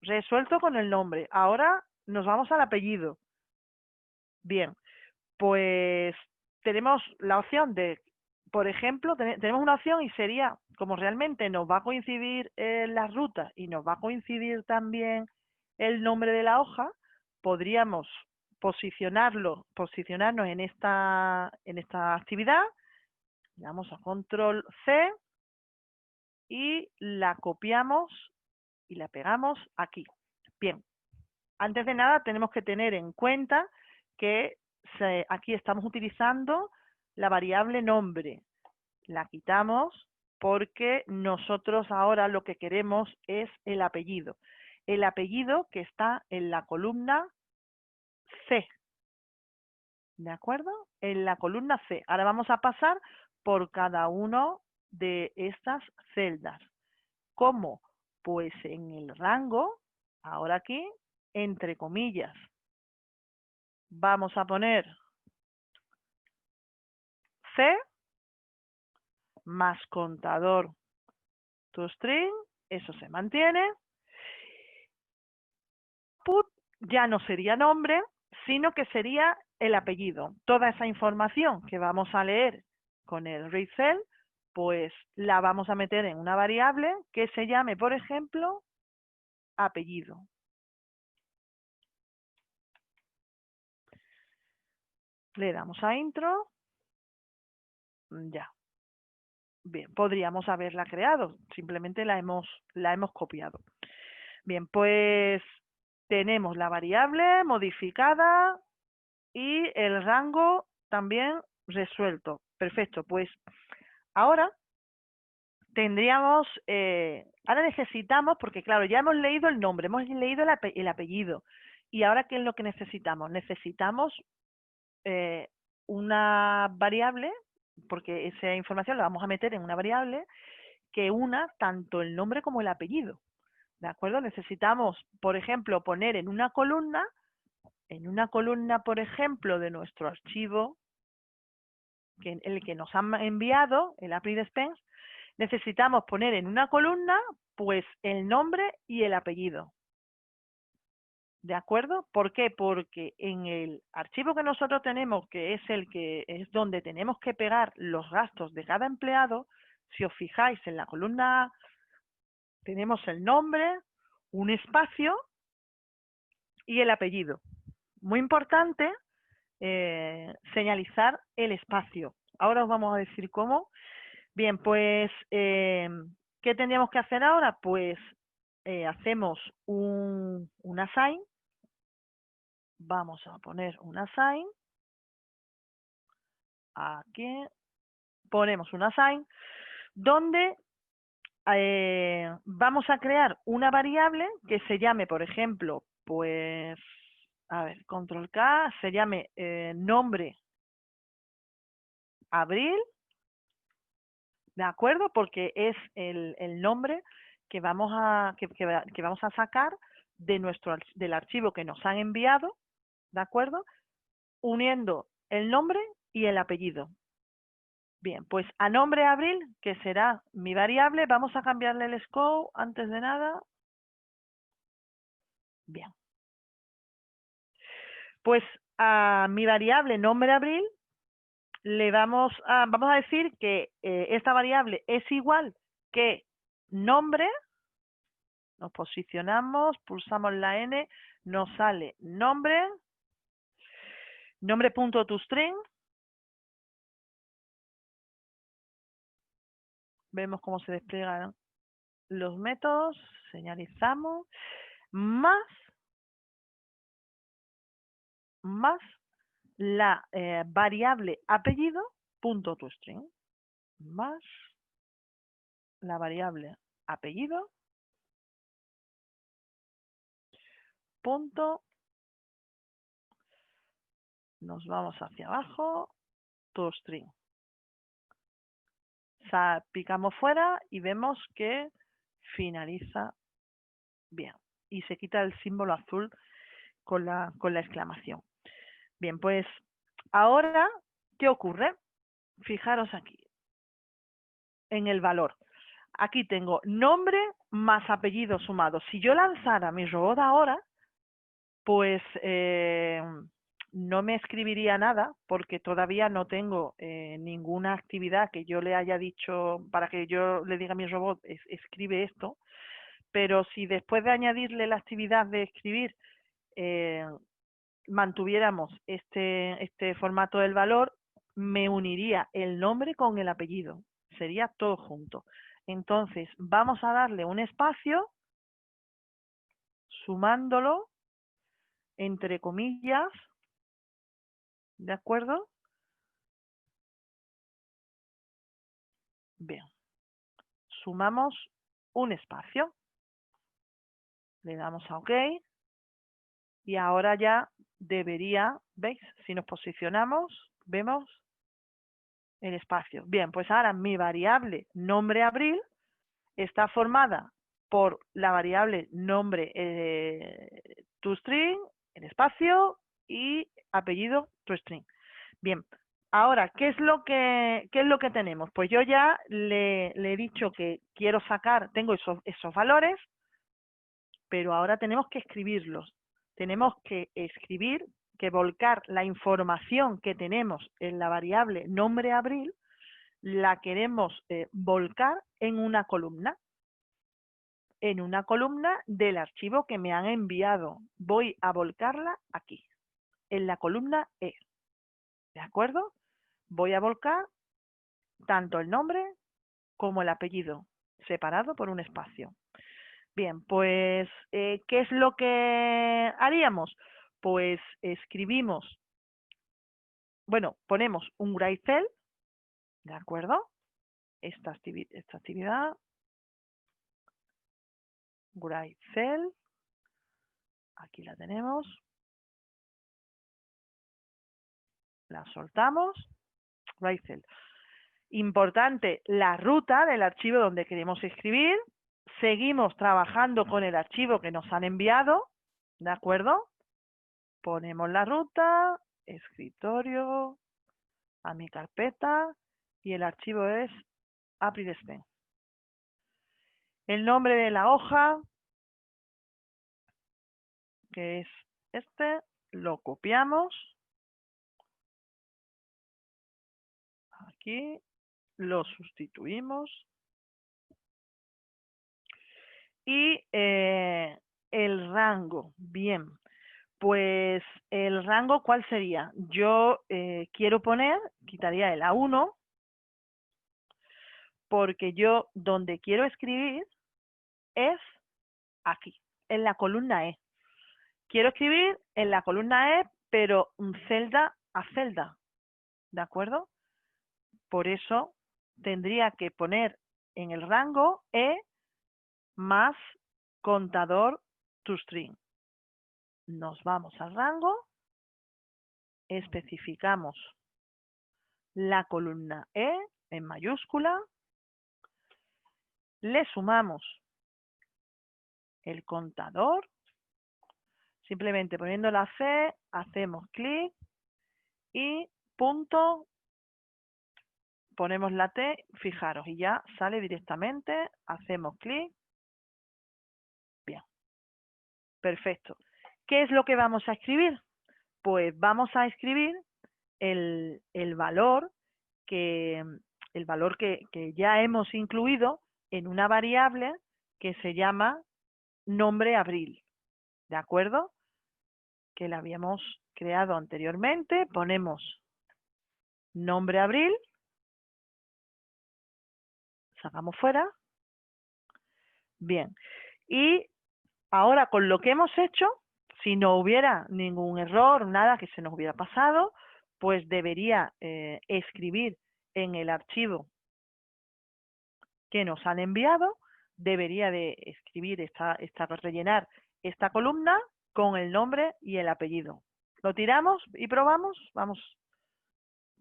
Resuelto con el nombre. Ahora nos vamos al apellido. Bien, pues tenemos la opción de, por ejemplo, tenemos una opción y sería, como realmente nos va a coincidir las rutas y nos va a coincidir también el nombre de la hoja, podríamos posicionarnos en esta actividad, le damos a control C y la copiamos y la pegamos aquí. Bien, antes de nada tenemos que tener en cuenta que aquí estamos utilizando la variable nombre. La quitamos porque nosotros ahora lo que queremos es el apellido. El apellido que está en la columna C. ¿De acuerdo? En la columna C. Ahora vamos a pasar por cada uno de estas celdas. ¿Cómo? Pues en el rango, ahora aquí, entre comillas, vamos a poner C más contador toString, eso se mantiene. Put ya no sería nombre, sino que sería el apellido. Toda esa información que vamos a leer con el read cell, pues la vamos a meter en una variable que se llame, por ejemplo, apellido. Le damos a intro, ya. Bien, podríamos haberla creado, simplemente la hemos copiado. Bien, pues tenemos la variable modificada y el rango también resuelto. Perfecto, pues ahora ahora necesitamos, porque claro, ya hemos leído el nombre, hemos leído el apellido, y ahora ¿qué es lo que necesitamos? Necesitamos una variable, porque esa información la vamos a meter en una variable que una tanto el nombre como el apellido. ¿De acuerdo? Necesitamos, por ejemplo, poner en una columna, por ejemplo, de nuestro archivo, el que nos han enviado, el April Expense, necesitamos poner en una columna, pues, el nombre y el apellido. ¿De acuerdo? ¿Por qué? Porque en el archivo que nosotros tenemos, que es el que es donde tenemos que pegar los gastos de cada empleado, si os fijáis en la columna A, tenemos el nombre, un espacio y el apellido. Muy importante señalizar el espacio. Ahora os vamos a decir cómo. Bien, pues, ¿qué tendríamos que hacer ahora? Pues hacemos un assign. Vamos a poner un assign. Aquí ponemos un assign donde vamos a crear una variable que se llame, por ejemplo, pues, a ver, control K, se llame nombre abril, ¿de acuerdo? Porque es el nombre que vamos a sacar del archivo que nos han enviado, ¿de acuerdo? Uniendo el nombre y el apellido. Bien, pues a nombre abril, que será mi variable, vamos a cambiarle el scope antes de nada. Bien. Pues a mi variable nombre abril le vamos a decir que esta variable es igual que nombre. Nos posicionamos, pulsamos la N, nos sale nombre.toString. Vemos cómo se despliegan los métodos, señalizamos, más la variable apellido.toString, más la variable apellido punto, nos vamos hacia abajo, toString. Picamos fuera y vemos que finaliza bien y se quita el símbolo azul con la exclamación. Bien, pues ahora, ¿qué ocurre? Fijaros aquí, en el valor. Aquí tengo nombre más apellido sumado. Si yo lanzara mi robot ahora, pues no me escribiría nada porque todavía no tengo ninguna actividad que yo le haya dicho para que yo le diga a mi robot, escribe esto. Pero si después de añadirle la actividad de escribir mantuviéramos este formato del valor, me uniría el nombre con el apellido. Sería todo junto. Entonces, vamos a darle un espacio, sumándolo, entre comillas, ¿de acuerdo? Bien. Sumamos un espacio. Le damos a OK. Y ahora ya debería, ¿veis? Si nos posicionamos, vemos el espacio. Bien, pues ahora mi variable nombre abril está formada por la variable nombre toString, el espacio, y apellido toString. Bien, ahora, ¿qué es lo que tenemos? Pues yo ya le he dicho que quiero sacar, tengo esos valores, pero ahora tenemos que escribirlos. Tenemos que escribir, que volcar la información que tenemos en la variable nombre abril, la queremos volcar en una columna. Del archivo que me han enviado. Voy a volcarla aquí, en la columna E. ¿De acuerdo? Voy a volcar tanto el nombre como el apellido, separado por un espacio. Bien, pues, ¿qué es lo que haríamos? Pues escribimos, bueno, ponemos un gray cell, ¿de acuerdo? Esta actividad, gray cell, aquí la tenemos, la soltamos, gray cell. Importante, la ruta del archivo donde queremos escribir, seguimos trabajando con el archivo que nos han enviado, ¿de acuerdo? Ponemos la ruta, escritorio, a mi carpeta y el archivo es April Spring. El nombre de la hoja, que es este, lo copiamos aquí, lo sustituimos y el rango, bien, pues el rango, ¿cuál sería? Yo quiero poner, quitaría el A1, porque yo donde quiero escribir es aquí, en la columna E. Quiero escribir en la columna E, pero celda a celda, ¿de acuerdo? Por eso tendría que poner en el rango E más contador toString. Nos vamos al rango, especificamos la columna E en mayúscula, le sumamos el contador, simplemente poniendo la C, hacemos clic y punto, ponemos la T, fijaros, y ya sale directamente, hacemos clic, bien, perfecto. ¿Qué es lo que vamos a escribir? Pues vamos a escribir el valor que ya hemos incluido en una variable que se llama nombre abril, ¿de acuerdo? Que la habíamos creado anteriormente, ponemos nombre abril, sacamos fuera, bien, y ahora con lo que hemos hecho, si no hubiera ningún error, nada que se nos hubiera pasado, pues debería escribir en el archivo que nos han enviado, debería de escribir rellenar esta columna con el nombre y el apellido. ¿Lo tiramos y probamos? Vamos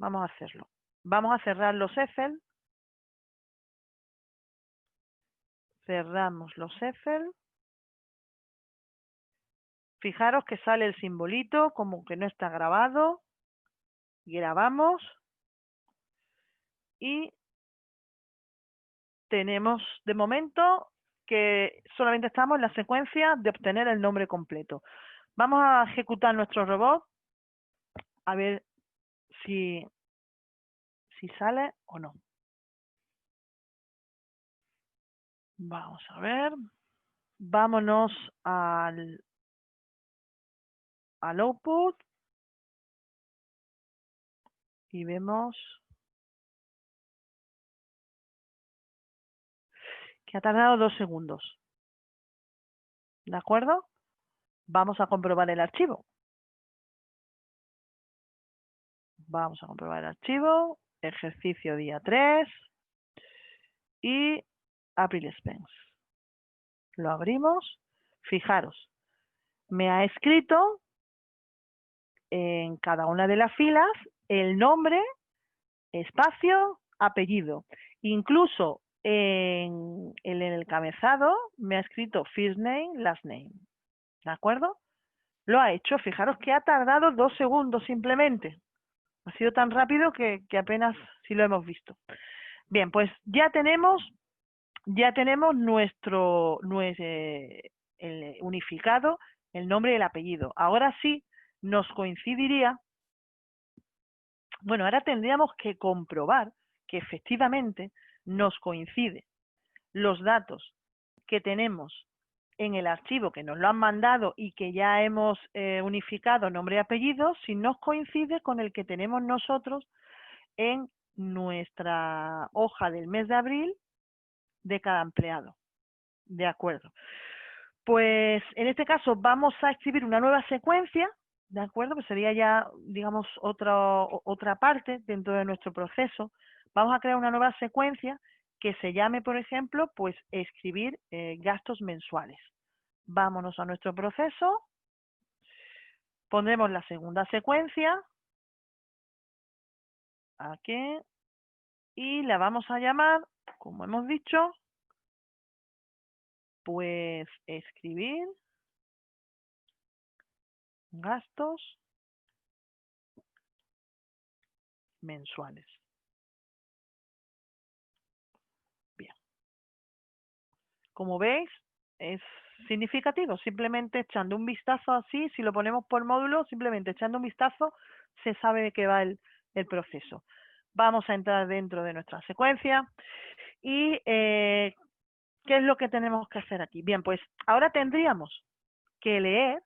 a hacerlo. Vamos a cerrar los Excel. Cerramos los Excel. Fijaros que sale el simbolito como que no está grabado. Grabamos. Y tenemos de momento que solamente estamos en la secuencia de obtener el nombre completo. Vamos a ejecutar nuestro robot a ver si sale o no. Vamos a ver. Vámonos al output y vemos que ha tardado 2 segundos. ¿De acuerdo? Vamos a comprobar el archivo. Vamos a comprobar el archivo. Ejercicio día 3 y April Spence. Lo abrimos. Fijaros, me ha escrito en cada una de las filas el nombre, espacio, apellido. Incluso en el encabezado me ha escrito first name, last name. ¿De acuerdo? Lo ha hecho. Fijaros que ha tardado 2 segundos simplemente. Ha sido tan rápido que apenas si lo hemos visto. Bien, pues ya tenemos nuestro el unificado, el nombre y el apellido. Ahora sí nos coincidiría, bueno, ahora tendríamos que comprobar que efectivamente nos coincide los datos que tenemos en el archivo que nos lo han mandado y que ya hemos unificado nombre y apellido, si nos coincide con el que tenemos nosotros en nuestra hoja del mes de abril de cada empleado. De acuerdo. Pues en este caso vamos a escribir una nueva secuencia, ¿de acuerdo? Pues sería ya, digamos, otra parte dentro de nuestro proceso. Vamos a crear una nueva secuencia que se llame, por ejemplo, pues escribir gastos mensuales. Vámonos a nuestro proceso, pondremos la segunda secuencia, aquí, y la vamos a llamar, como hemos dicho, pues escribir gastos mensuales. Bien. Como veis, es significativo. Simplemente echando un vistazo así, si lo ponemos por módulo, simplemente echando un vistazo, se sabe de qué va el proceso. Vamos a entrar dentro de nuestra secuencia y ¿qué es lo que tenemos que hacer aquí? Bien, pues ahora tendríamos que leer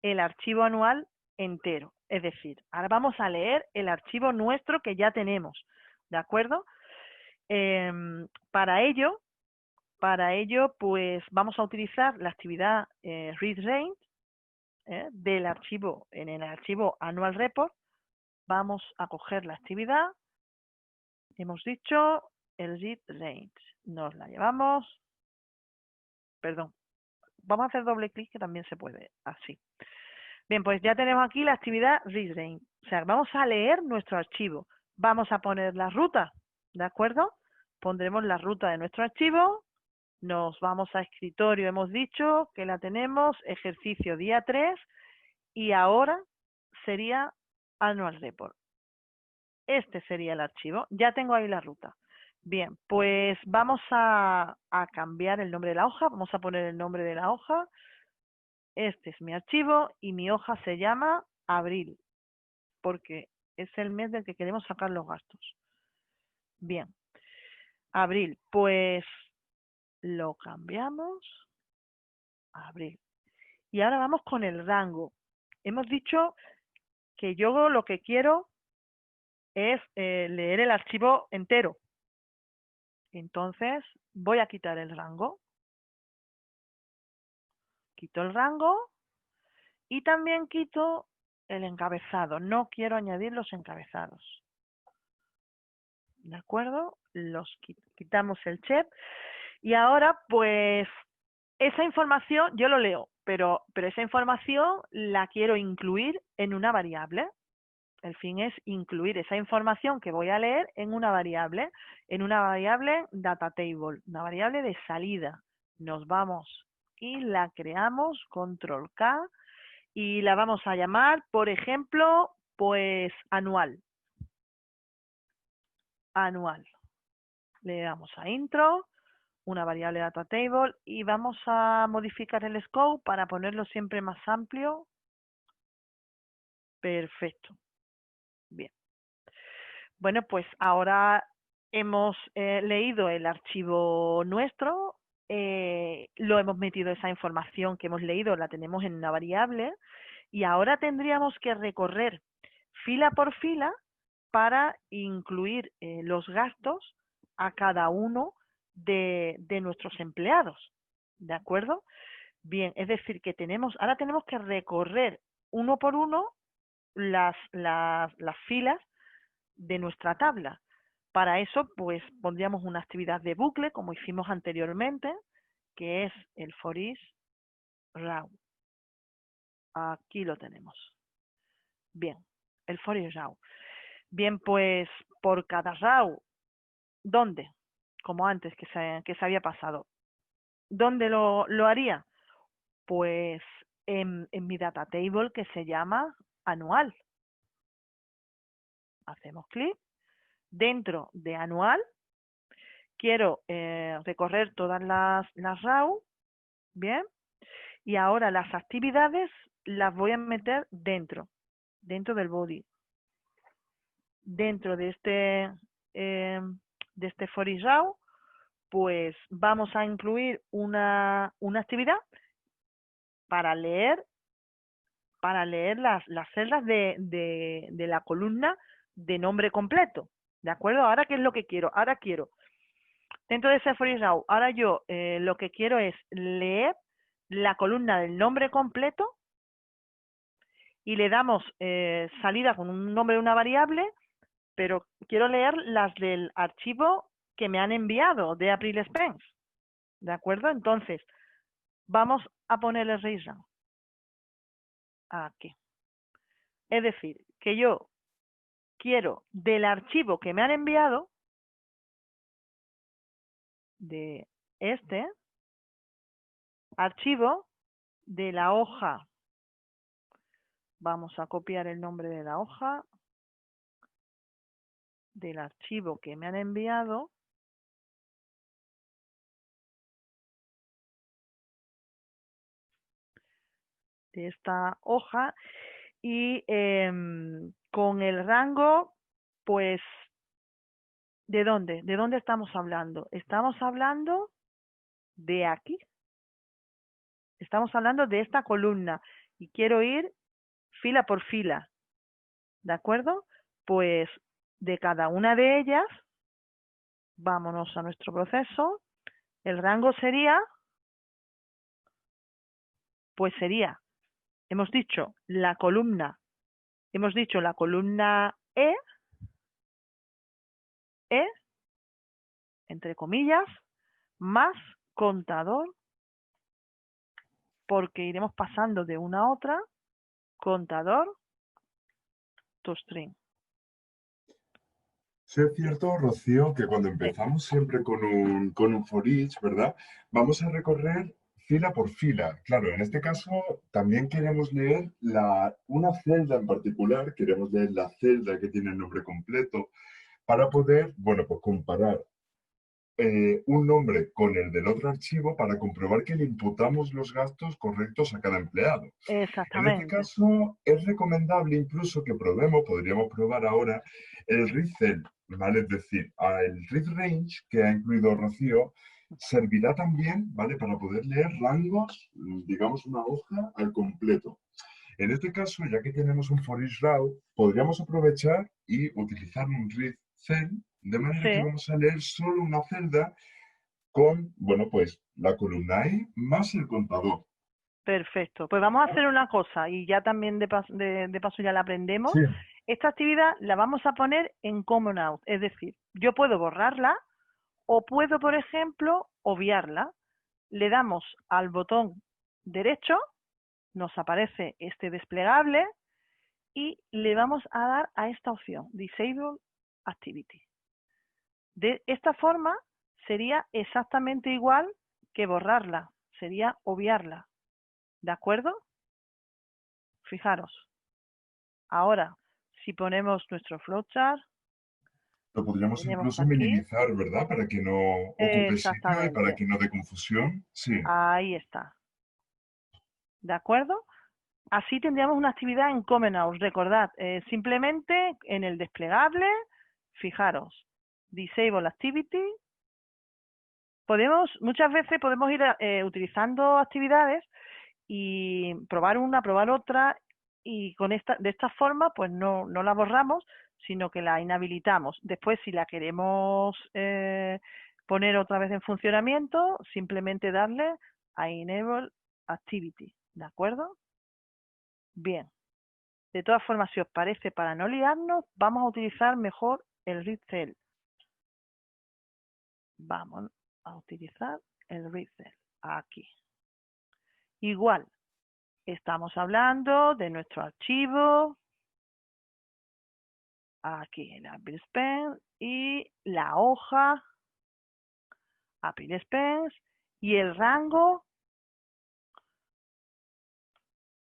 el archivo anual entero. Es decir, ahora vamos a leer el archivo nuestro que ya tenemos, ¿de acuerdo? Para ello, pues vamos a utilizar la actividad readRange del archivo, en el archivo Annual Report. Vamos a coger la actividad, hemos dicho el readRange, nos la llevamos, perdón, vamos a hacer doble clic que también se puede, así. Bien, pues ya tenemos aquí la actividad readRange, o sea, vamos a leer nuestro archivo, vamos a poner la ruta, ¿de acuerdo? Pondremos la ruta de nuestro archivo, nos vamos a escritorio, hemos dicho que la tenemos, ejercicio día 3, y ahora sería Annual Report. Este sería el archivo, ya tengo ahí la ruta. Bien, pues vamos a cambiar el nombre de la hoja, vamos a poner el nombre de la hoja. Este es mi archivo y mi hoja se llama abril, porque es el mes del que queremos sacar los gastos. Bien, abril, pues lo cambiamos a abril. Y ahora vamos con el rango. Hemos dicho que yo lo que quiero es leer el archivo entero. Entonces voy a quitar el rango. Quito el rango y también quito el encabezado. No quiero añadir los encabezados. ¿De acuerdo? Los quitamos el check. Y ahora, pues, esa información yo lo leo, pero esa información la quiero incluir en una variable. El fin es incluir esa información que voy a leer en una variable data table, una variable de salida. Nos vamos y la creamos, control K, y la vamos a llamar, por ejemplo, pues anual. Anual. Le damos a intro, una variable data table y vamos a modificar el scope para ponerlo siempre más amplio. Perfecto. Bien. Bueno, pues ahora hemos leído el archivo nuestro, lo hemos metido esa información que hemos leído, la tenemos en una variable y ahora tendríamos que recorrer fila por fila para incluir los gastos a cada uno de nuestros empleados, ¿de acuerdo? Bien, es decir, que ahora tenemos que recorrer uno por uno las filas de nuestra tabla. Para eso, pues pondríamos una actividad de bucle, como hicimos anteriormente, que es el for each row. Aquí lo tenemos. Bien, el for each row. Bien, pues por cada row, ¿dónde? Como antes que se había pasado. ¿Dónde lo haría? Pues en mi data table que se llama anual. Hacemos clic. Dentro de anual, quiero recorrer todas las row, ¿bien? Y ahora las actividades las voy a meter dentro del body. Dentro de este for each row, pues vamos a incluir una actividad para leer las celdas de la columna de nombre completo. ¿De acuerdo? Ahora, ¿qué es lo que quiero? Ahora quiero, dentro de ese for each row, ahora yo lo que quiero es leer la columna del nombre completo y le damos salida con un nombre de una variable, pero quiero leer las del archivo que me han enviado de April Spence. ¿De acuerdo? Entonces, vamos a ponerle reason aquí. Es decir, que yo quiero del archivo que me han enviado, de este, archivo de la hoja. Vamos a copiar el nombre de la hoja del archivo que me han enviado. De esta hoja y con el rango, pues, ¿de dónde? ¿De dónde estamos hablando? Estamos hablando de aquí. Estamos hablando de esta columna y quiero ir fila por fila, ¿de acuerdo? Pues de cada una de ellas, vámonos a nuestro proceso. El rango sería, pues sería, hemos dicho la columna E, entre comillas, más contador, porque iremos pasando de una a otra, contador, toString. Sí es cierto, Rocío, que cuando Sí, empezamos siempre con un for each, ¿verdad? Vamos a recorrer fila por fila. Claro, en este caso también queremos leer una celda en particular, queremos leer la celda que tiene el nombre completo para poder, bueno, pues comparar un nombre con el del otro archivo para comprobar que le imputamos los gastos correctos a cada empleado. En este exactamente. caso, es recomendable incluso que podríamos probar ahora el read cell, ¿vale? Es decir, el read range que ha incluido Rocío servirá también, ¿vale? Para poder leer rangos, digamos, una hoja al completo. En este caso, ya que tenemos un for each row, podríamos aprovechar y utilizar un read cell, de manera que Sí, vamos a leer solo una celda con, bueno, pues la columna E más el contador. perfecto. Pues vamos a hacer una cosa y ya también de paso ya la aprendemos. Sí, Esta actividad la vamos a poner en Common Out, es decir, yo puedo borrarla o puedo, por ejemplo, obviarla. Le damos al botón derecho, nos aparece este desplegable y le vamos a dar a esta opción, Disable Activity. De esta forma sería exactamente igual que borrarla, sería obviarla, ¿de acuerdo? Fijaros, ahora si ponemos nuestro flowchart, lo podríamos tenemos incluso aquí, minimizar, ¿verdad? Para que no ocupe sitio y para exactamente, que no dé confusión. Sí, ahí está, ¿de acuerdo? Así tendríamos una actividad en Common House. Recordad, simplemente en el desplegable, fijaros, Disable Activity. Muchas veces podemos ir utilizando actividades y probar una, probar otra, y de esta forma, pues no la borramos, sino que la inhabilitamos. Después, si la queremos poner otra vez en funcionamiento, simplemente darle a Enable Activity, ¿de acuerdo? Bien. De todas formas, si os parece, para no liarnos, vamos a utilizar mejor el read cell. Vamos a utilizar el read cell aquí. Igual, estamos hablando de nuestro archivo, aquí en April Spence, y la hoja, April Spence, y el rango,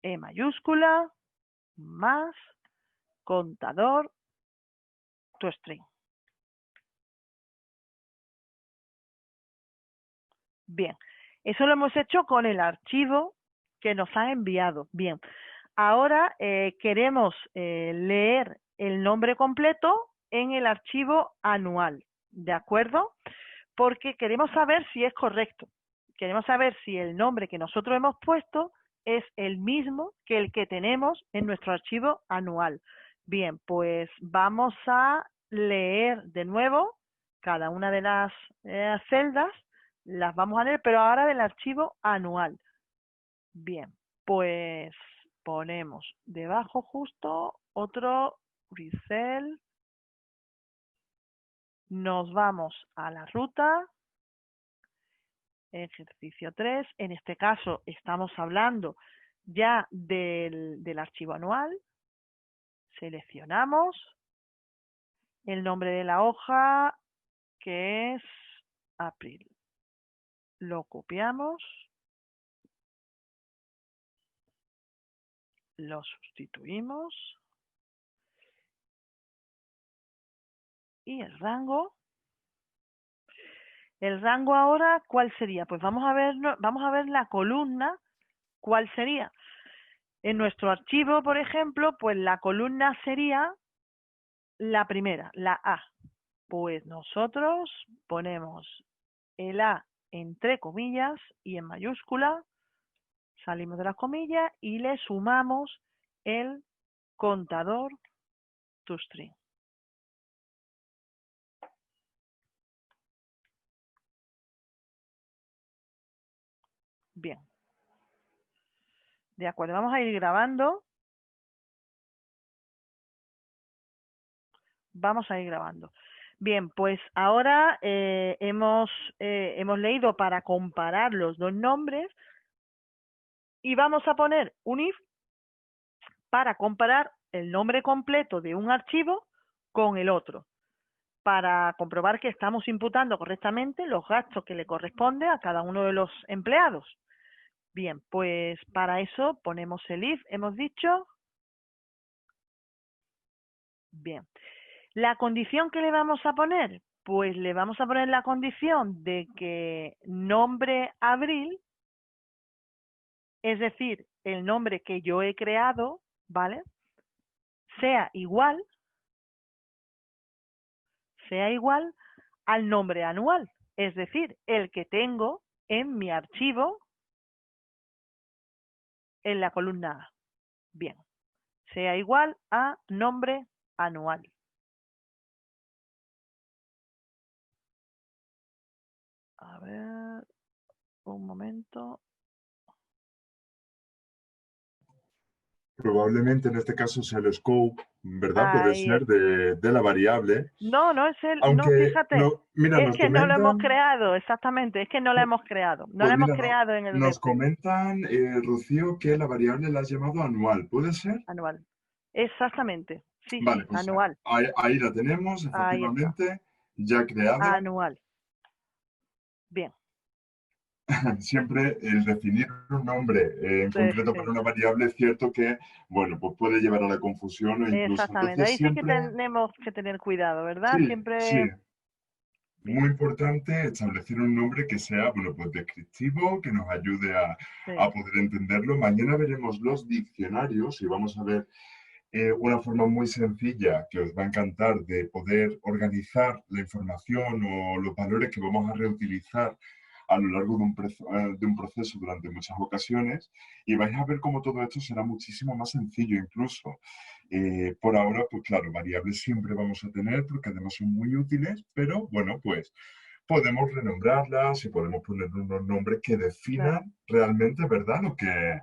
E mayúscula, más contador, toString. Bien, eso lo hemos hecho con el archivo que nos han enviado. Bien, ahora queremos leer el nombre completo en el archivo anual, ¿de acuerdo? Porque queremos saber si es correcto. Queremos saber si el nombre que nosotros hemos puesto es el mismo que el que tenemos en nuestro archivo anual. Bien, pues vamos a leer de nuevo cada una de las celdas, las vamos a leer, pero ahora del archivo anual. Bien, pues ponemos debajo justo otro Grisel, nos vamos a la ruta, ejercicio 3, en este caso estamos hablando ya del archivo anual, seleccionamos el nombre de la hoja que es April, lo copiamos lo sustituimos. Y el rango ahora, ¿cuál sería? Pues vamos a ver la columna, ¿cuál sería? En nuestro archivo, por ejemplo, pues la columna sería la primera, la A. Pues nosotros ponemos el A entre comillas y en mayúscula, salimos de las comillas y le sumamos el contador toString. Bien. De acuerdo, vamos a ir grabando. Bien, pues ahora hemos leído para comparar los dos nombres y vamos a poner un if para comparar el nombre completo de un archivo con el otro, para comprobar que estamos imputando correctamente los gastos que le corresponde a cada uno de los empleados. Bien, pues para eso ponemos el if, hemos dicho. Bien. ¿La condición que le vamos a poner? Pues le vamos a poner la condición de que nombre Abril, es decir, el nombre que yo he creado, ¿vale? Sea igual al nombre anual, es decir, el que tengo en mi archivo en la columna A. Bien, sea igual a nombre anual. A ver, un momento. Probablemente en este caso sea el scope, ¿verdad? Puede Ahí ser es. de la variable. No es no, Aunque, fíjate, no, mira, es nos que no lo hemos comentan, creado, exactamente, es que no la hemos creado, no la pues hemos mira, no, creado en el nos RP comentan, Rocío, que la variable la has llamado anual. ¿Puede ser? anual. Exactamente, Vale, sí, pues anual, ahí la tenemos, ahí está, efectivamente, ya creada. anual. Bien, Siempre el definir un nombre en concreto para una perfecto, variable es cierto que, bueno, pues puede llevar a la confusión o incluso exactamente. entonces Ahí sí que siempre, tenemos que tener cuidado, ¿verdad? sí, sí, Siempre, bien, muy importante establecer un nombre que sea, bueno, pues descriptivo, que nos ayude a sí, poder entenderlo. Mañana veremos los diccionarios y vamos a ver una forma muy sencilla que os va a encantar de poder organizar la información o los valores que vamos a reutilizar a lo largo de un proceso durante muchas ocasiones y vais a ver cómo todo esto será muchísimo más sencillo incluso. Por ahora, pues claro, variables siempre vamos a tener porque además son muy útiles, pero bueno, pues podemos renombrarlas y podemos poner unos nombres que claro, definan realmente, ¿verdad? Lo que...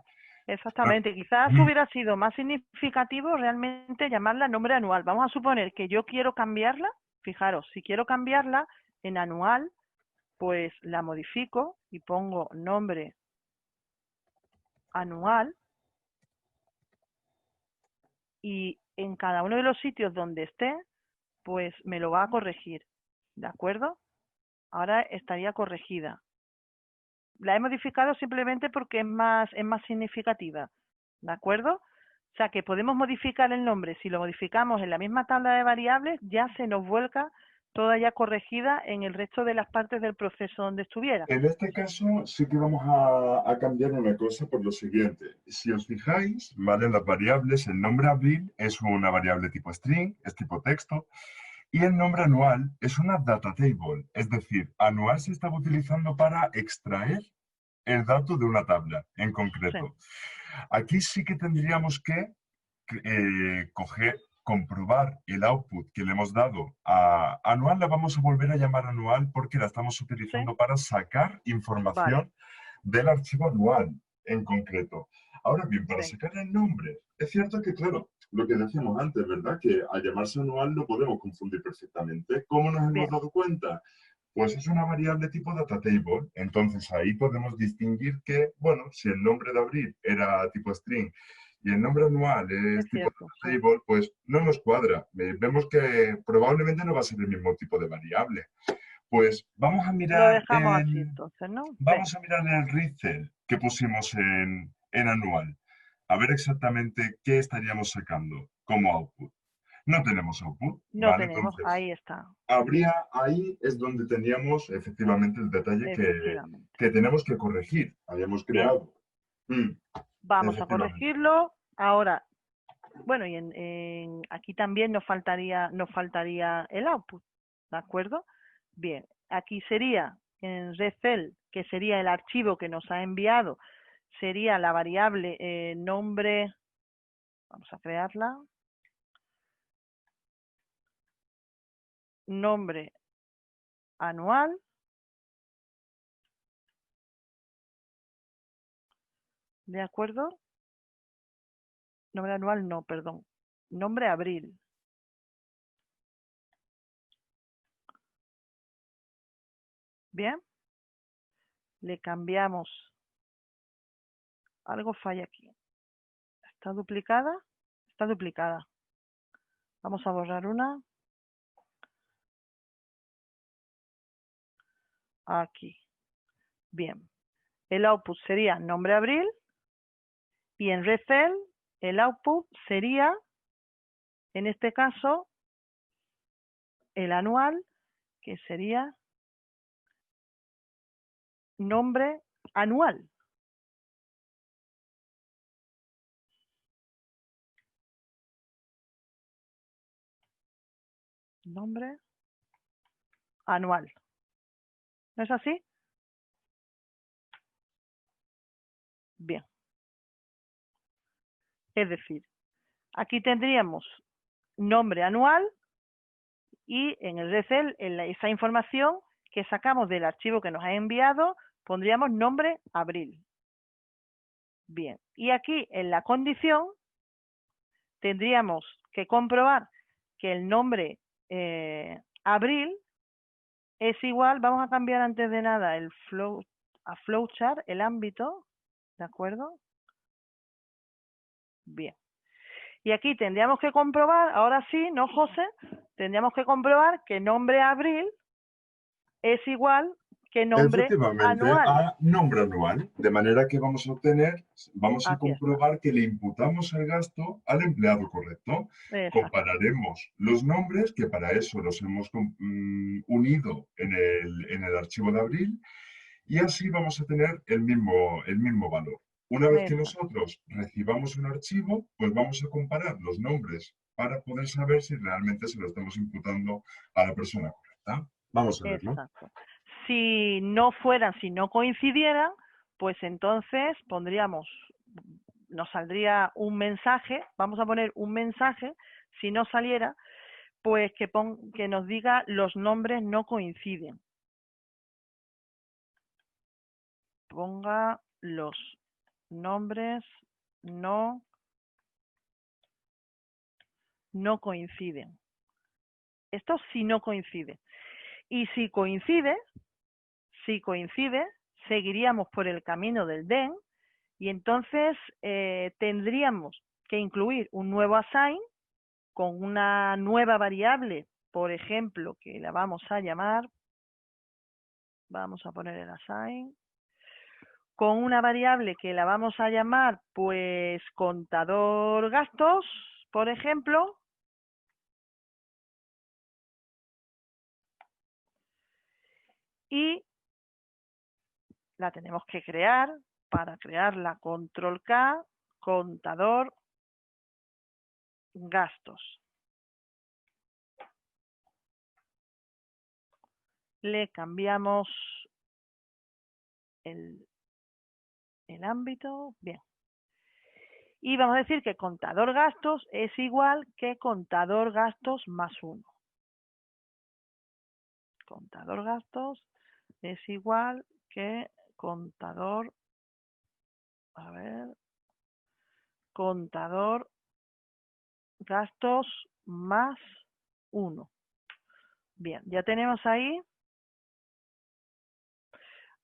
exactamente. Quizás hubiera sido más significativo realmente llamarla nombre anual. Vamos a suponer que yo quiero cambiarla, fijaros, si quiero cambiarla en anual, pues la modifico y pongo nombre anual y en cada uno de los sitios donde esté, pues me lo va a corregir, ¿de acuerdo? Ahora estaría corregida. La he modificado simplemente porque es más significativa, ¿de acuerdo? O sea que podemos modificar el nombre. Si lo modificamos en la misma tabla de variables, ya se nos vuelca toda ya corregida en el resto de las partes del proceso donde estuviera. En este caso sí que vamos a cambiar una cosa por lo siguiente. Si os fijáis, ¿vale? En las variables, el nombre abril es una variable tipo string, es tipo texto, y el nombre anual es una data table, es decir, anual se estaba utilizando para extraer el dato de una tabla en Sí, concreto. Aquí sí que tendríamos que comprobar el output que le hemos dado a anual, la vamos a volver a llamar anual porque la estamos sí, utilizando para sacar vale, información del archivo anual en concreto. Ahora bien, para sí, sacar el nombre, es cierto que, claro, lo que decíamos antes, ¿verdad? Que al llamarse anual lo podemos confundir perfectamente. ¿Cómo nos hemos bien, dado cuenta? Pues es una variable tipo data table. Entonces ahí podemos distinguir que, bueno, si el nombre de abril era tipo string y el nombre anual es es tipo cierto, data sí. table, pues no nos cuadra. Vemos que probablemente no va a ser el mismo tipo de variable. Pues Lo dejamos así entonces, ¿no? vamos Venga, a mirar el Rizel que pusimos en anual. a ver exactamente qué estaríamos sacando como output. No tenemos output, No ¿vale? tenemos, Entonces, ahí está, ahí es donde teníamos efectivamente el detalle efectivamente. que tenemos que corregir. Habíamos Bien, creado. Mm, vamos a efectivamente. corregirlo. Ahora, bueno, y aquí también nos faltaría el output, ¿de acuerdo? Bien, aquí sería en Recel, que sería el archivo que nos ha enviado, sería la variable nombre, vamos a crearla, nombre anual, ¿de acuerdo? Nombre anual no, perdón, nombre abril. Bien, le cambiamos, algo falla aquí. ¿Está duplicada? Está duplicada. Vamos a borrar una. Aquí. Bien. El output sería nombre abril y en Recel el output sería, en este caso, el anual, que sería nombre anual. Nombre anual. ¿No es así? Bien. Es decir, aquí tendríamos nombre anual y en el Recel, en esa información que sacamos del archivo que nos ha enviado, pondríamos nombre abril. Bien, y aquí en la condición tendríamos que comprobar que el nombre abril es igual, vamos a cambiar antes de nada el flow a flowchart, el ámbito, ¿de acuerdo? Bien. Y aquí tendríamos que comprobar, ahora sí, ¿no, José? Tendríamos que comprobar que nombre abril es igual que nombre Efectivamente, anual. a nombre anual, de manera que vamos a obtener, vamos a Aquí está. comprobar que le imputamos el gasto al empleado correcto. Exacto. Compararemos los nombres, que para eso los hemos unido en el archivo de abril, y así vamos a tener el mismo valor. Una vez que Exacto. nosotros recibamos un archivo, pues vamos a comparar los nombres para poder saber si realmente se lo estamos imputando a la persona correcta. Vamos a verlo. Exacto. Si no fueran, si no coincidieran, pues entonces nos saldría un mensaje, vamos a poner un mensaje, si no saliera, pues que nos diga los nombres no coinciden. Ponga los nombres no coinciden. Esto sí no coincide. Y si coincide, seguiríamos por el camino del DEN y entonces tendríamos que incluir un nuevo assign con una nueva variable, por ejemplo, que la vamos a llamar, vamos a poner el assign, con una variable que la vamos a llamar, pues, contador gastos, por ejemplo, y la tenemos que crear. Para crearla, control K, contador gastos. Le cambiamos el ámbito, bien. Y vamos a decir que contador gastos es igual que contador gastos más 1. Contador gastos es igual que contador, a ver, contador gastos más 1. Bien, ya tenemos ahí,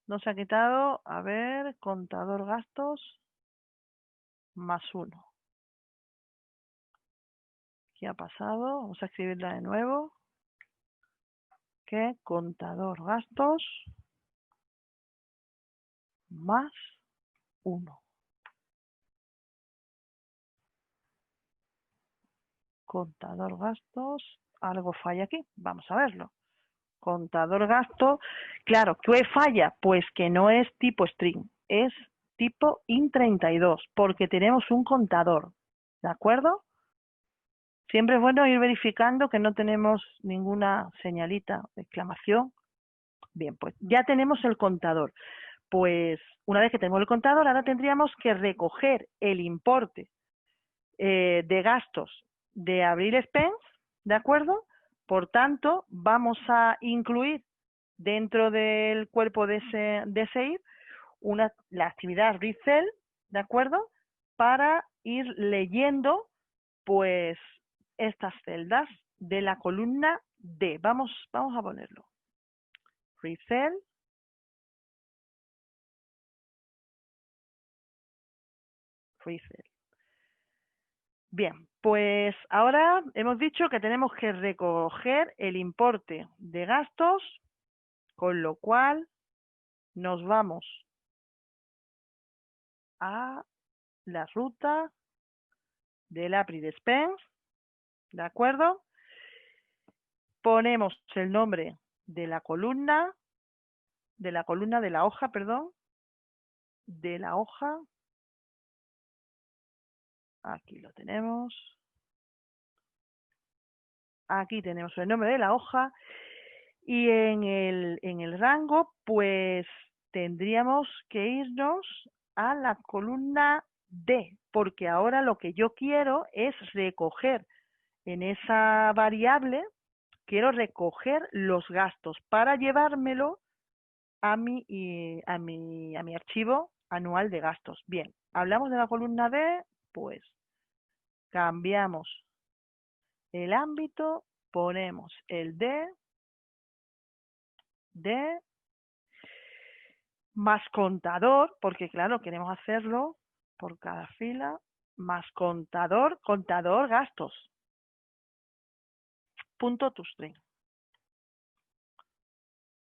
nos ha quitado, a ver, contador gastos más 1. ¿Qué ha pasado? Vamos a escribirla de nuevo. Que contador gastos más 1. Contador gastos, algo falla aquí, vamos a verlo. Contador gasto, claro, ¿qué falla? Pues que no es tipo string, es tipo int32, porque tenemos un contador, ¿de acuerdo? Siempre es bueno ir verificando que no tenemos ninguna señalita de exclamación. Bien, pues ya tenemos el contador. Pues una vez que tenemos el contador, ahora tendríamos que recoger el importe de gastos de Abril Expense, ¿de acuerdo? Por tanto, vamos a incluir dentro del cuerpo de ese ir la actividad Read, ¿de acuerdo? Para ir leyendo, pues, estas celdas de la columna D. Vamos a ponerlo. Read. Bien, pues ahora hemos dicho que tenemos que recoger el importe de gastos, con lo cual nos vamos a la ruta del April Expense, ¿de acuerdo? Ponemos el nombre de la columna, de la hoja, perdón, de la hoja. Aquí lo tenemos. Aquí tenemos el nombre de la hoja. Y en el rango, pues tendríamos que irnos a la columna D, porque ahora lo que yo quiero es recoger en esa variable, quiero recoger los gastos para llevármelo a mi archivo anual de gastos. Bien, hablamos de la columna D, pues cambiamos el ámbito, ponemos el D más contador, porque claro, queremos hacerlo por cada fila, más contador gastos, punto toString.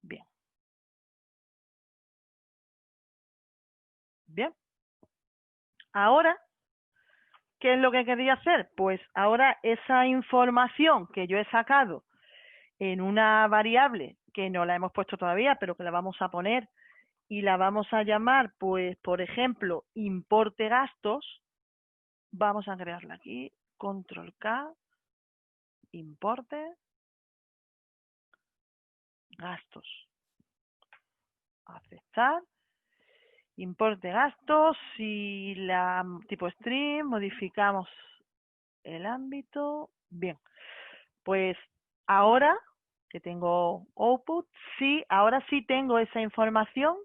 Bien. Bien. Ahora, ¿qué es lo que quería hacer? Pues ahora esa información que yo he sacado en una variable que no la hemos puesto todavía, pero que la vamos a poner y la vamos a llamar, pues, por ejemplo, importe gastos. Vamos a crearla aquí, control K, importe gastos. Aceptar. Importe gastos y la tipo string, modificamos el ámbito. Bien, pues ahora que tengo output, sí, ahora sí tengo esa información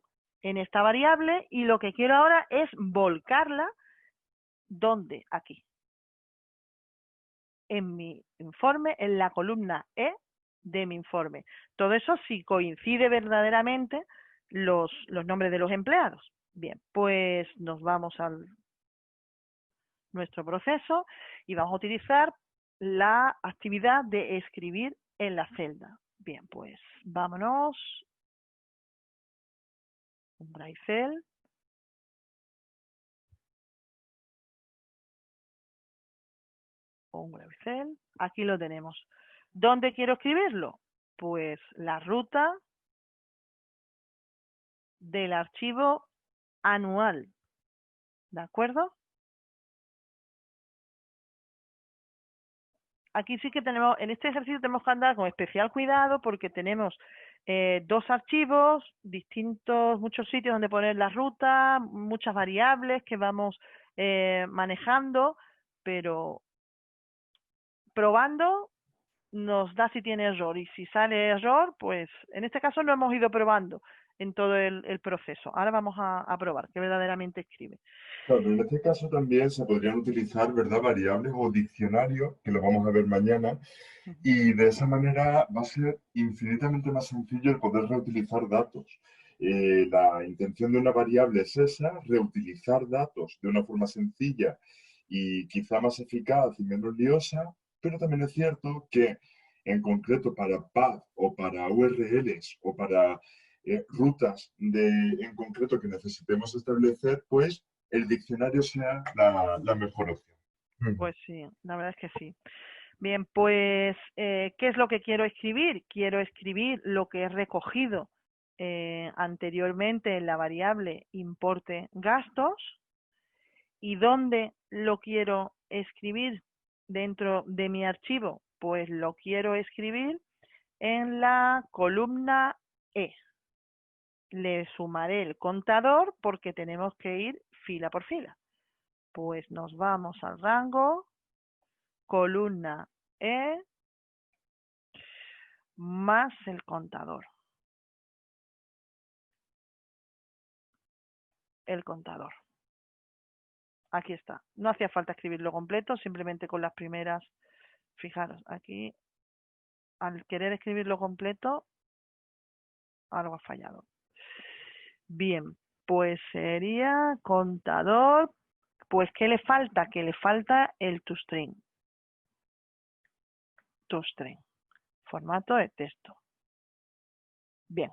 en esta variable y lo que quiero ahora es volcarla. ¿Dónde? Aquí. En mi informe, en la columna E de mi informe. Todo eso si coincide verdaderamente los nombres de los empleados. Bien, pues nos vamos a nuestro proceso y vamos a utilizar la actividad de escribir en la celda. Bien, pues vámonos. Un Drive Cell. Un Drive Cell. Aquí lo tenemos. ¿Dónde quiero escribirlo? Pues la ruta del archivo anual. ¿De acuerdo? Aquí sí que tenemos, en este ejercicio tenemos que andar con especial cuidado porque tenemos dos archivos, muchos sitios donde poner la ruta, muchas variables que vamos manejando, pero probando nos da si tiene error y si sale error, pues en este caso lo hemos ido probando en todo el proceso. Ahora vamos a probar que verdaderamente escribe. Claro, en este caso también se podrían utilizar, ¿verdad?, variables o diccionarios, que lo vamos a ver mañana, y de esa manera va a ser infinitamente más sencillo el poder reutilizar datos. La intención de una variable es esa, reutilizar datos de una forma sencilla y quizá más eficaz y menos liosa, pero también es cierto que en concreto para path o para URLs o para rutas en concreto que necesitemos establecer, pues el diccionario sea la mejor opción. Pues sí, la verdad es que sí. Bien, pues, ¿qué es lo que quiero escribir? Quiero escribir lo que he recogido anteriormente en la variable importe gastos. ¿Y dónde lo quiero escribir dentro de mi archivo? Pues lo quiero escribir en la columna E. Le sumaré el contador porque tenemos que ir fila por fila. Pues nos vamos al rango, columna E, más el contador. El contador. Aquí está. No hacía falta escribirlo completo, simplemente con las primeras. Fijaros, aquí, al querer escribirlo completo, algo ha fallado. Bien, pues sería contador. Pues, ¿qué le falta? Que le falta el toString. toString. Formato de texto. Bien,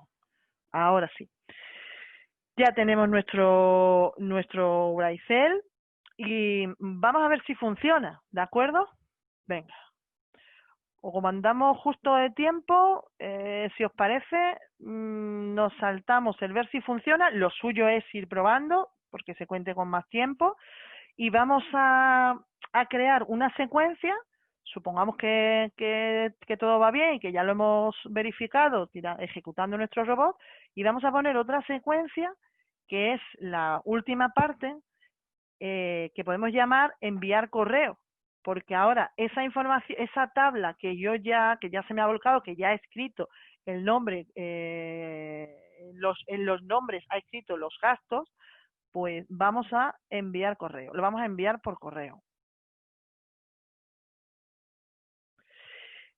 ahora sí. Ya tenemos nuestro Braille y vamos a ver si funciona, ¿de acuerdo? Venga. O como andamos justo de tiempo, si os parece, nos saltamos el ver si funciona. Lo suyo es ir probando, porque se cuente con más tiempo. Y vamos a crear una secuencia. Supongamos que todo va bien y que ya lo hemos verificado ejecutando nuestro robot. Y vamos a poner otra secuencia, que es la última parte, que podemos llamar enviar correo. Porque ahora esa información, esa tabla que ya se me ha volcado, que ya he escrito el nombre, en los nombres ha escrito los gastos, pues vamos a enviar correo. Lo vamos a enviar por correo.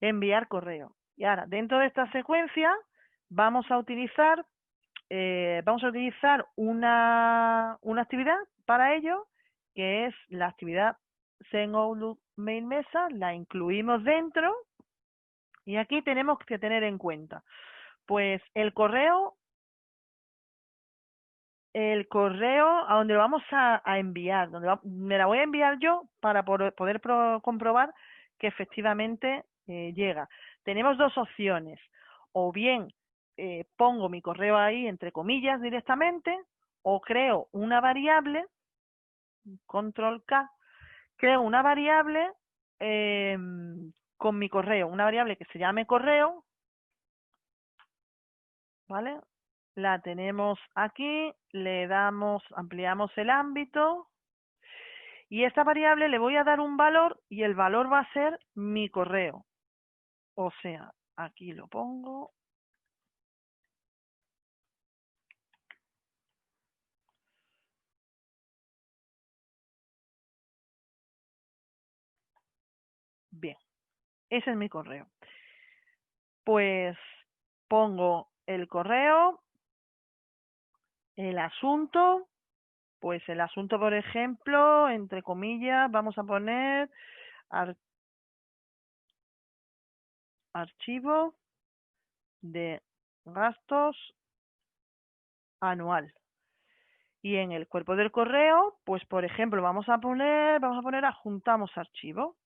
Enviar correo. Y ahora, dentro de esta secuencia, vamos a utilizar una actividad para ello, que es la actividad Send Outlook Mail Mesa. La incluimos dentro y aquí tenemos que tener en cuenta, pues el correo a donde lo vamos a enviar, me la voy a enviar yo para poder comprobar que efectivamente llega. Tenemos dos opciones, o bien pongo mi correo ahí entre comillas directamente, o creo una variable, control K, creo una variable con mi correo, una variable que se llame correo, ¿vale? La tenemos aquí, le damos, ampliamos el ámbito y esta variable le voy a dar un valor y el valor va a ser mi correo. O sea, aquí lo pongo. Bien, ese es mi correo. Pues pongo el correo, el asunto, pues el asunto, por ejemplo, entre comillas, vamos a poner archivo de gastos anual. Y en el cuerpo del correo, pues por ejemplo, vamos a poner adjuntamos archivo.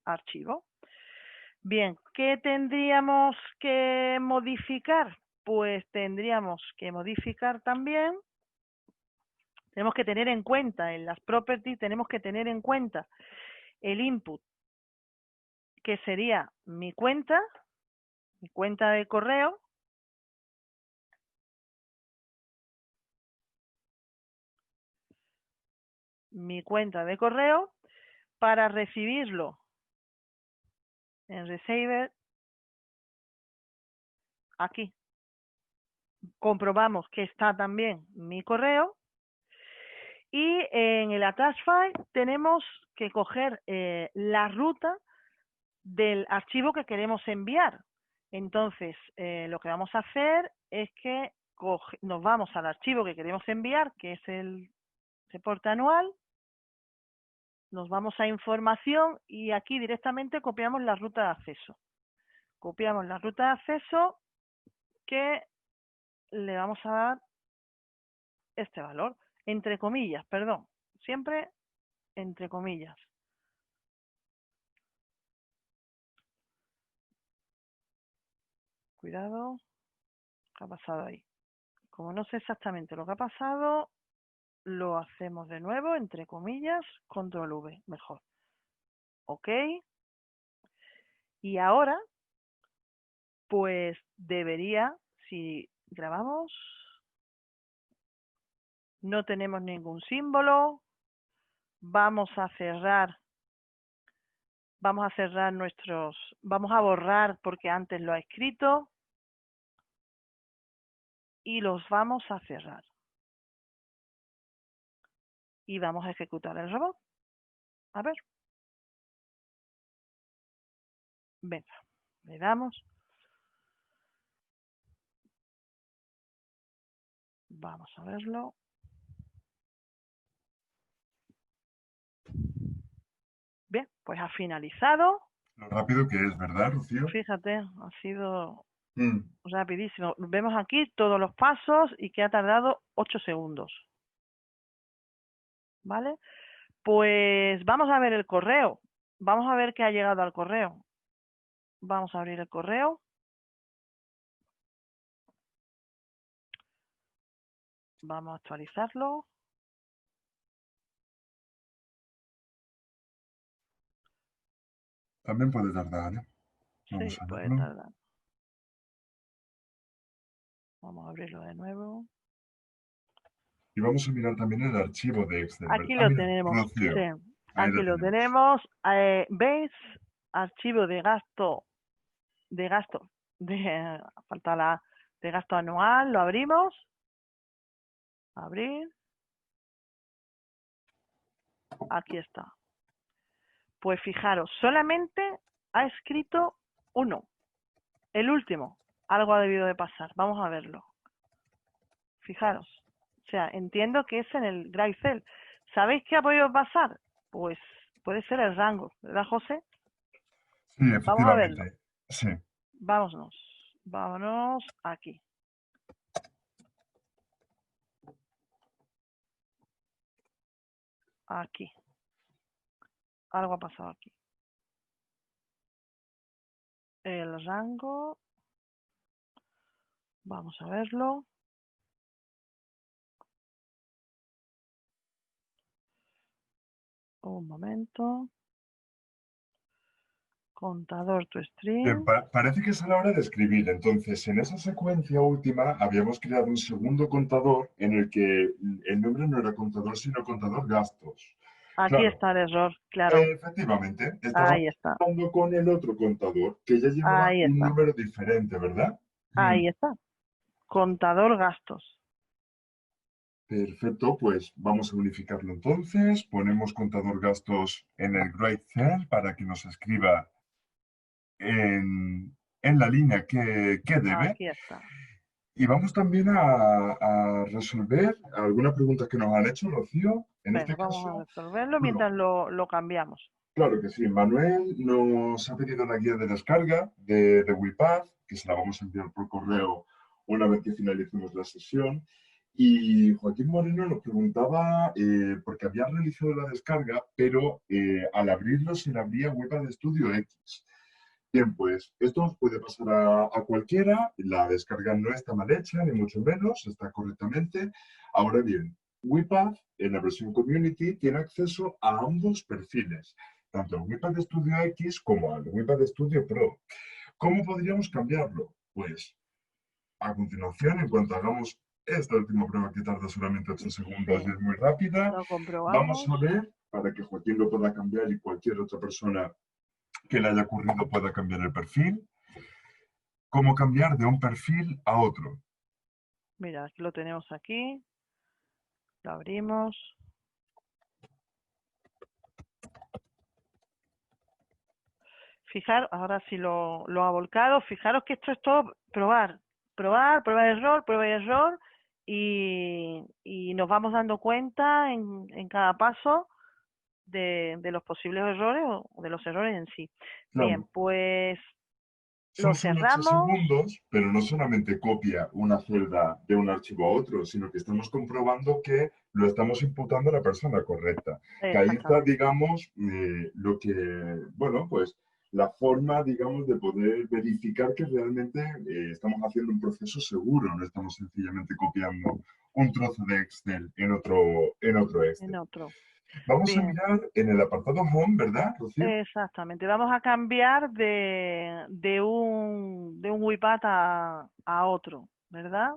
Archivo. Bien, ¿qué tendríamos que modificar? Pues tendríamos que modificar también, tenemos que tener en cuenta en las properties, tenemos que tener en cuenta el input, que sería mi cuenta de correo, para recibirlo en receiver, aquí comprobamos que está también mi correo. Y en el attach file tenemos que coger la ruta del archivo que queremos enviar. Entonces, lo que vamos a hacer es que nos vamos al archivo que queremos enviar, que es el reporte anual, nos vamos a información y aquí directamente copiamos la ruta de acceso. Copiamos la ruta de acceso que le vamos a dar este valor, entre comillas, perdón. siempre entre comillas. Cuidado, ¿qué ha pasado ahí? Como no sé exactamente lo que ha pasado, lo hacemos de nuevo, entre comillas, control V, mejor. Ok. Y ahora, pues debería, si grabamos, no tenemos ningún símbolo, vamos a cerrar vamos a borrar porque antes lo ha escrito y los vamos a cerrar. Y vamos a ejecutar el robot. A ver. Venga, le damos. Vamos a verlo. Bien, pues ha finalizado. Lo rápido que es, ¿verdad, Rocío? Fíjate, ha sido Mm. rapidísimo. Vemos aquí todos los pasos y que ha tardado 8 segundos. ¿Vale? Pues vamos a ver el correo. Vamos a ver qué ha llegado al correo. Vamos a abrir el correo. Vamos a actualizarlo. También puede tardar, ¿eh? Sí, Vamos a puede verlo. tardar. Vamos a abrirlo de nuevo. Y vamos a mirar también el archivo de Excel, ¿verdad? Aquí Ah, lo mira, tenemos. Sí, Rocío. Ahí aquí lo lo tenemos. tenemos. ¿Veis? Archivo de gasto, de gasto, de, falta la de gasto anual. Lo abrimos. Abrir. Aquí está. Pues fijaros, solamente ha escrito uno. El último. Algo ha debido de pasar. Vamos a verlo. Fijaros. O sea, entiendo que es en el Gray Cell. ¿Sabéis qué ha podido pasar? Pues puede ser el rango, ¿verdad, José? Sí, Vamos a verlo. efectivamente. Sí. Vámonos. Vámonos aquí. Aquí. Algo ha pasado aquí. El rango. Vamos a verlo. Un momento. Contador to Bien, stream. parece que es a la hora de escribir. Entonces, en esa secuencia última habíamos creado un segundo contador en el que el nombre no era contador, sino contador gastos. Aquí Claro, está el error, claro. efectivamente, estábamos Ahí está. hablando con el otro contador que ya llevaba Ahí un está. número diferente, ¿verdad? Ahí está. Contador gastos. Perfecto, pues vamos a unificarlo entonces. Ponemos contador gastos en el Great Cell para que nos escriba en la línea que debe. Aquí está. Y vamos también a resolver alguna pregunta que nos han hecho, Rocío. En Venga, este vamos a caso, resolverlo bueno, mientras lo cambiamos. claro que sí. Manuel nos ha pedido la guía de descarga de WePath, que se la vamos a enviar por correo una vez que finalicemos la sesión. Y Joaquín Moreno nos preguntaba, porque había realizado la descarga, pero al abrirlo se le abría WePath Studio X. Bien, pues esto nos puede pasar a cualquiera. La descarga no está mal hecha, ni mucho menos, está correctamente. Ahora bien, WePath en la versión Community tiene acceso a ambos perfiles, tanto al WePath Studio X como al WePath Studio Pro. ¿Cómo podríamos cambiarlo? Pues a continuación, en cuanto hagamos esta última prueba que tarda solamente 8 segundos y Sí, es muy rápida, lo vamos comprobamos. a ver, para que Joaquín lo pueda cambiar y cualquier otra persona que le haya ocurrido pueda cambiar el perfil, cómo cambiar de un perfil a otro. Mira, aquí lo tenemos aquí. Lo abrimos. Fijar, ahora sí lo ha volcado. Fijaros que esto es todo probar. Probar, error, prueba y error. Y nos vamos dando cuenta en cada paso de los posibles errores o de los errores en sí. Bien, Claro, pues lo Son 8 cerramos. segundos, pero no solamente copia una celda de un archivo a otro, sino que estamos comprobando que lo estamos imputando a la persona correcta. Que ahí está, Exactamente. digamos, lo que, bueno, pues la forma, digamos, de poder verificar que realmente estamos haciendo un proceso seguro, no estamos sencillamente copiando un trozo de Excel en otro En Excel. otro. Vamos a Bien, mirar en el apartado Home, ¿verdad, Rocío? exactamente. Vamos a cambiar de un WIPAT a otro, ¿verdad?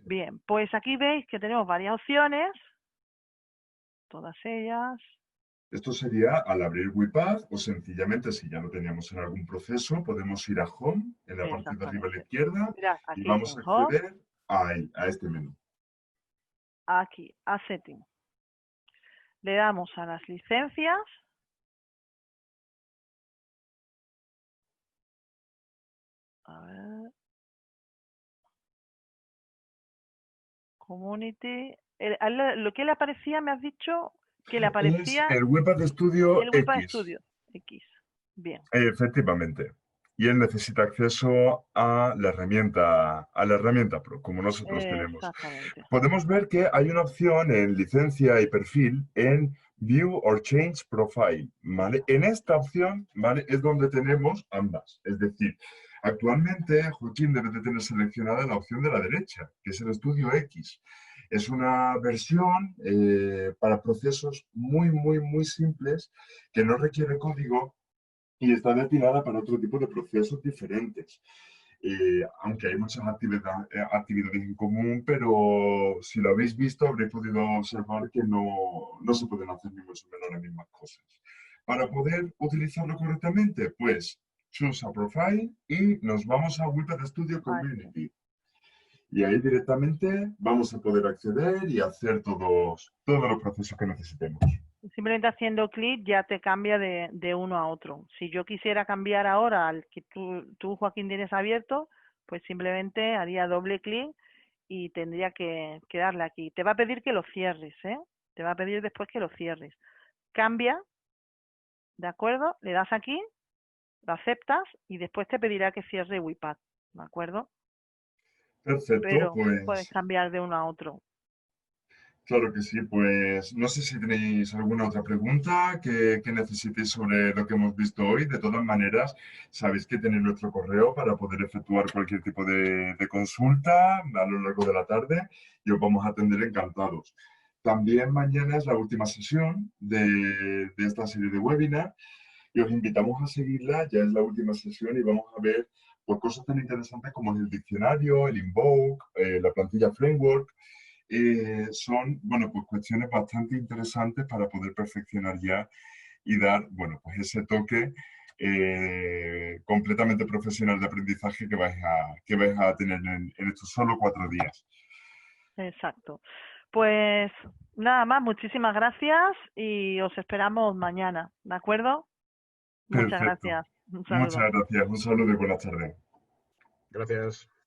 Bien, pues aquí veis que tenemos varias opciones, todas ellas. Esto sería al abrir WIPAD o sencillamente si ya lo teníamos en algún proceso, podemos ir a Home en la parte de arriba a la Exactamente. izquierda Mirad, y aquí vamos en a Home, acceder a este menú. aquí a Setting. Le damos a las licencias. A ver, Community. Lo que le aparecía, me has dicho que le Es aparecía el WIPAD Studio el WIPA X, Studio X. Bien, efectivamente. Y él necesita acceso a la herramienta Pro, como nosotros tenemos. exactamente. Podemos ver que hay una opción en licencia y perfil en View or Change Profile, ¿vale? En esta opción, ¿vale? Es donde tenemos ambas. Es decir, actualmente Joaquín debe de tener seleccionada la opción de la derecha, que es el Estudio X. Es una versión para procesos muy simples que no requiere código y está destinada para otro tipo de procesos diferentes. Aunque hay muchas actividades en común, pero si lo habéis visto habréis podido observar que no se pueden hacer ni mucho menos las mismas cosas. Para poder utilizarlo correctamente, pues choose a profile y nos vamos a WIPAD Studio Aquí. Community. Y ahí directamente vamos a poder acceder y hacer todos los procesos que necesitemos. Simplemente haciendo clic ya te cambia de uno a otro. Si yo quisiera cambiar ahora al que tú, Joaquín, tienes abierto, pues simplemente haría doble clic y tendría que darle aquí. Te va a pedir que lo cierres, ¿eh? Te va a pedir después que lo cierres. Cambia, ¿de acuerdo? Le das aquí, lo aceptas y después te pedirá que cierre WIPAD, ¿de acuerdo? Perfecto, Pero puedes pues cambiar de uno a otro. claro que sí, pues no sé si tenéis alguna otra pregunta que necesitéis sobre lo que hemos visto hoy. De todas maneras, sabéis que tenéis nuestro correo para poder efectuar cualquier tipo de consulta a lo largo de la tarde y os vamos a atender encantados. También mañana es la última sesión de esta serie de webinar y os invitamos a seguirla. Ya es la última sesión y vamos a ver por cosas tan interesantes como el diccionario, el Invoke, la plantilla Framework. Son, bueno, pues cuestiones bastante interesantes para poder perfeccionar ya y dar, bueno, pues ese toque completamente profesional de aprendizaje que vais a tener en estos solo 4 días. Exacto. Pues nada más, muchísimas gracias y os esperamos mañana, ¿de acuerdo? Muchas Perfecto. gracias. Un saludo. Muchas gracias. Un saludo y buenas tardes. Gracias.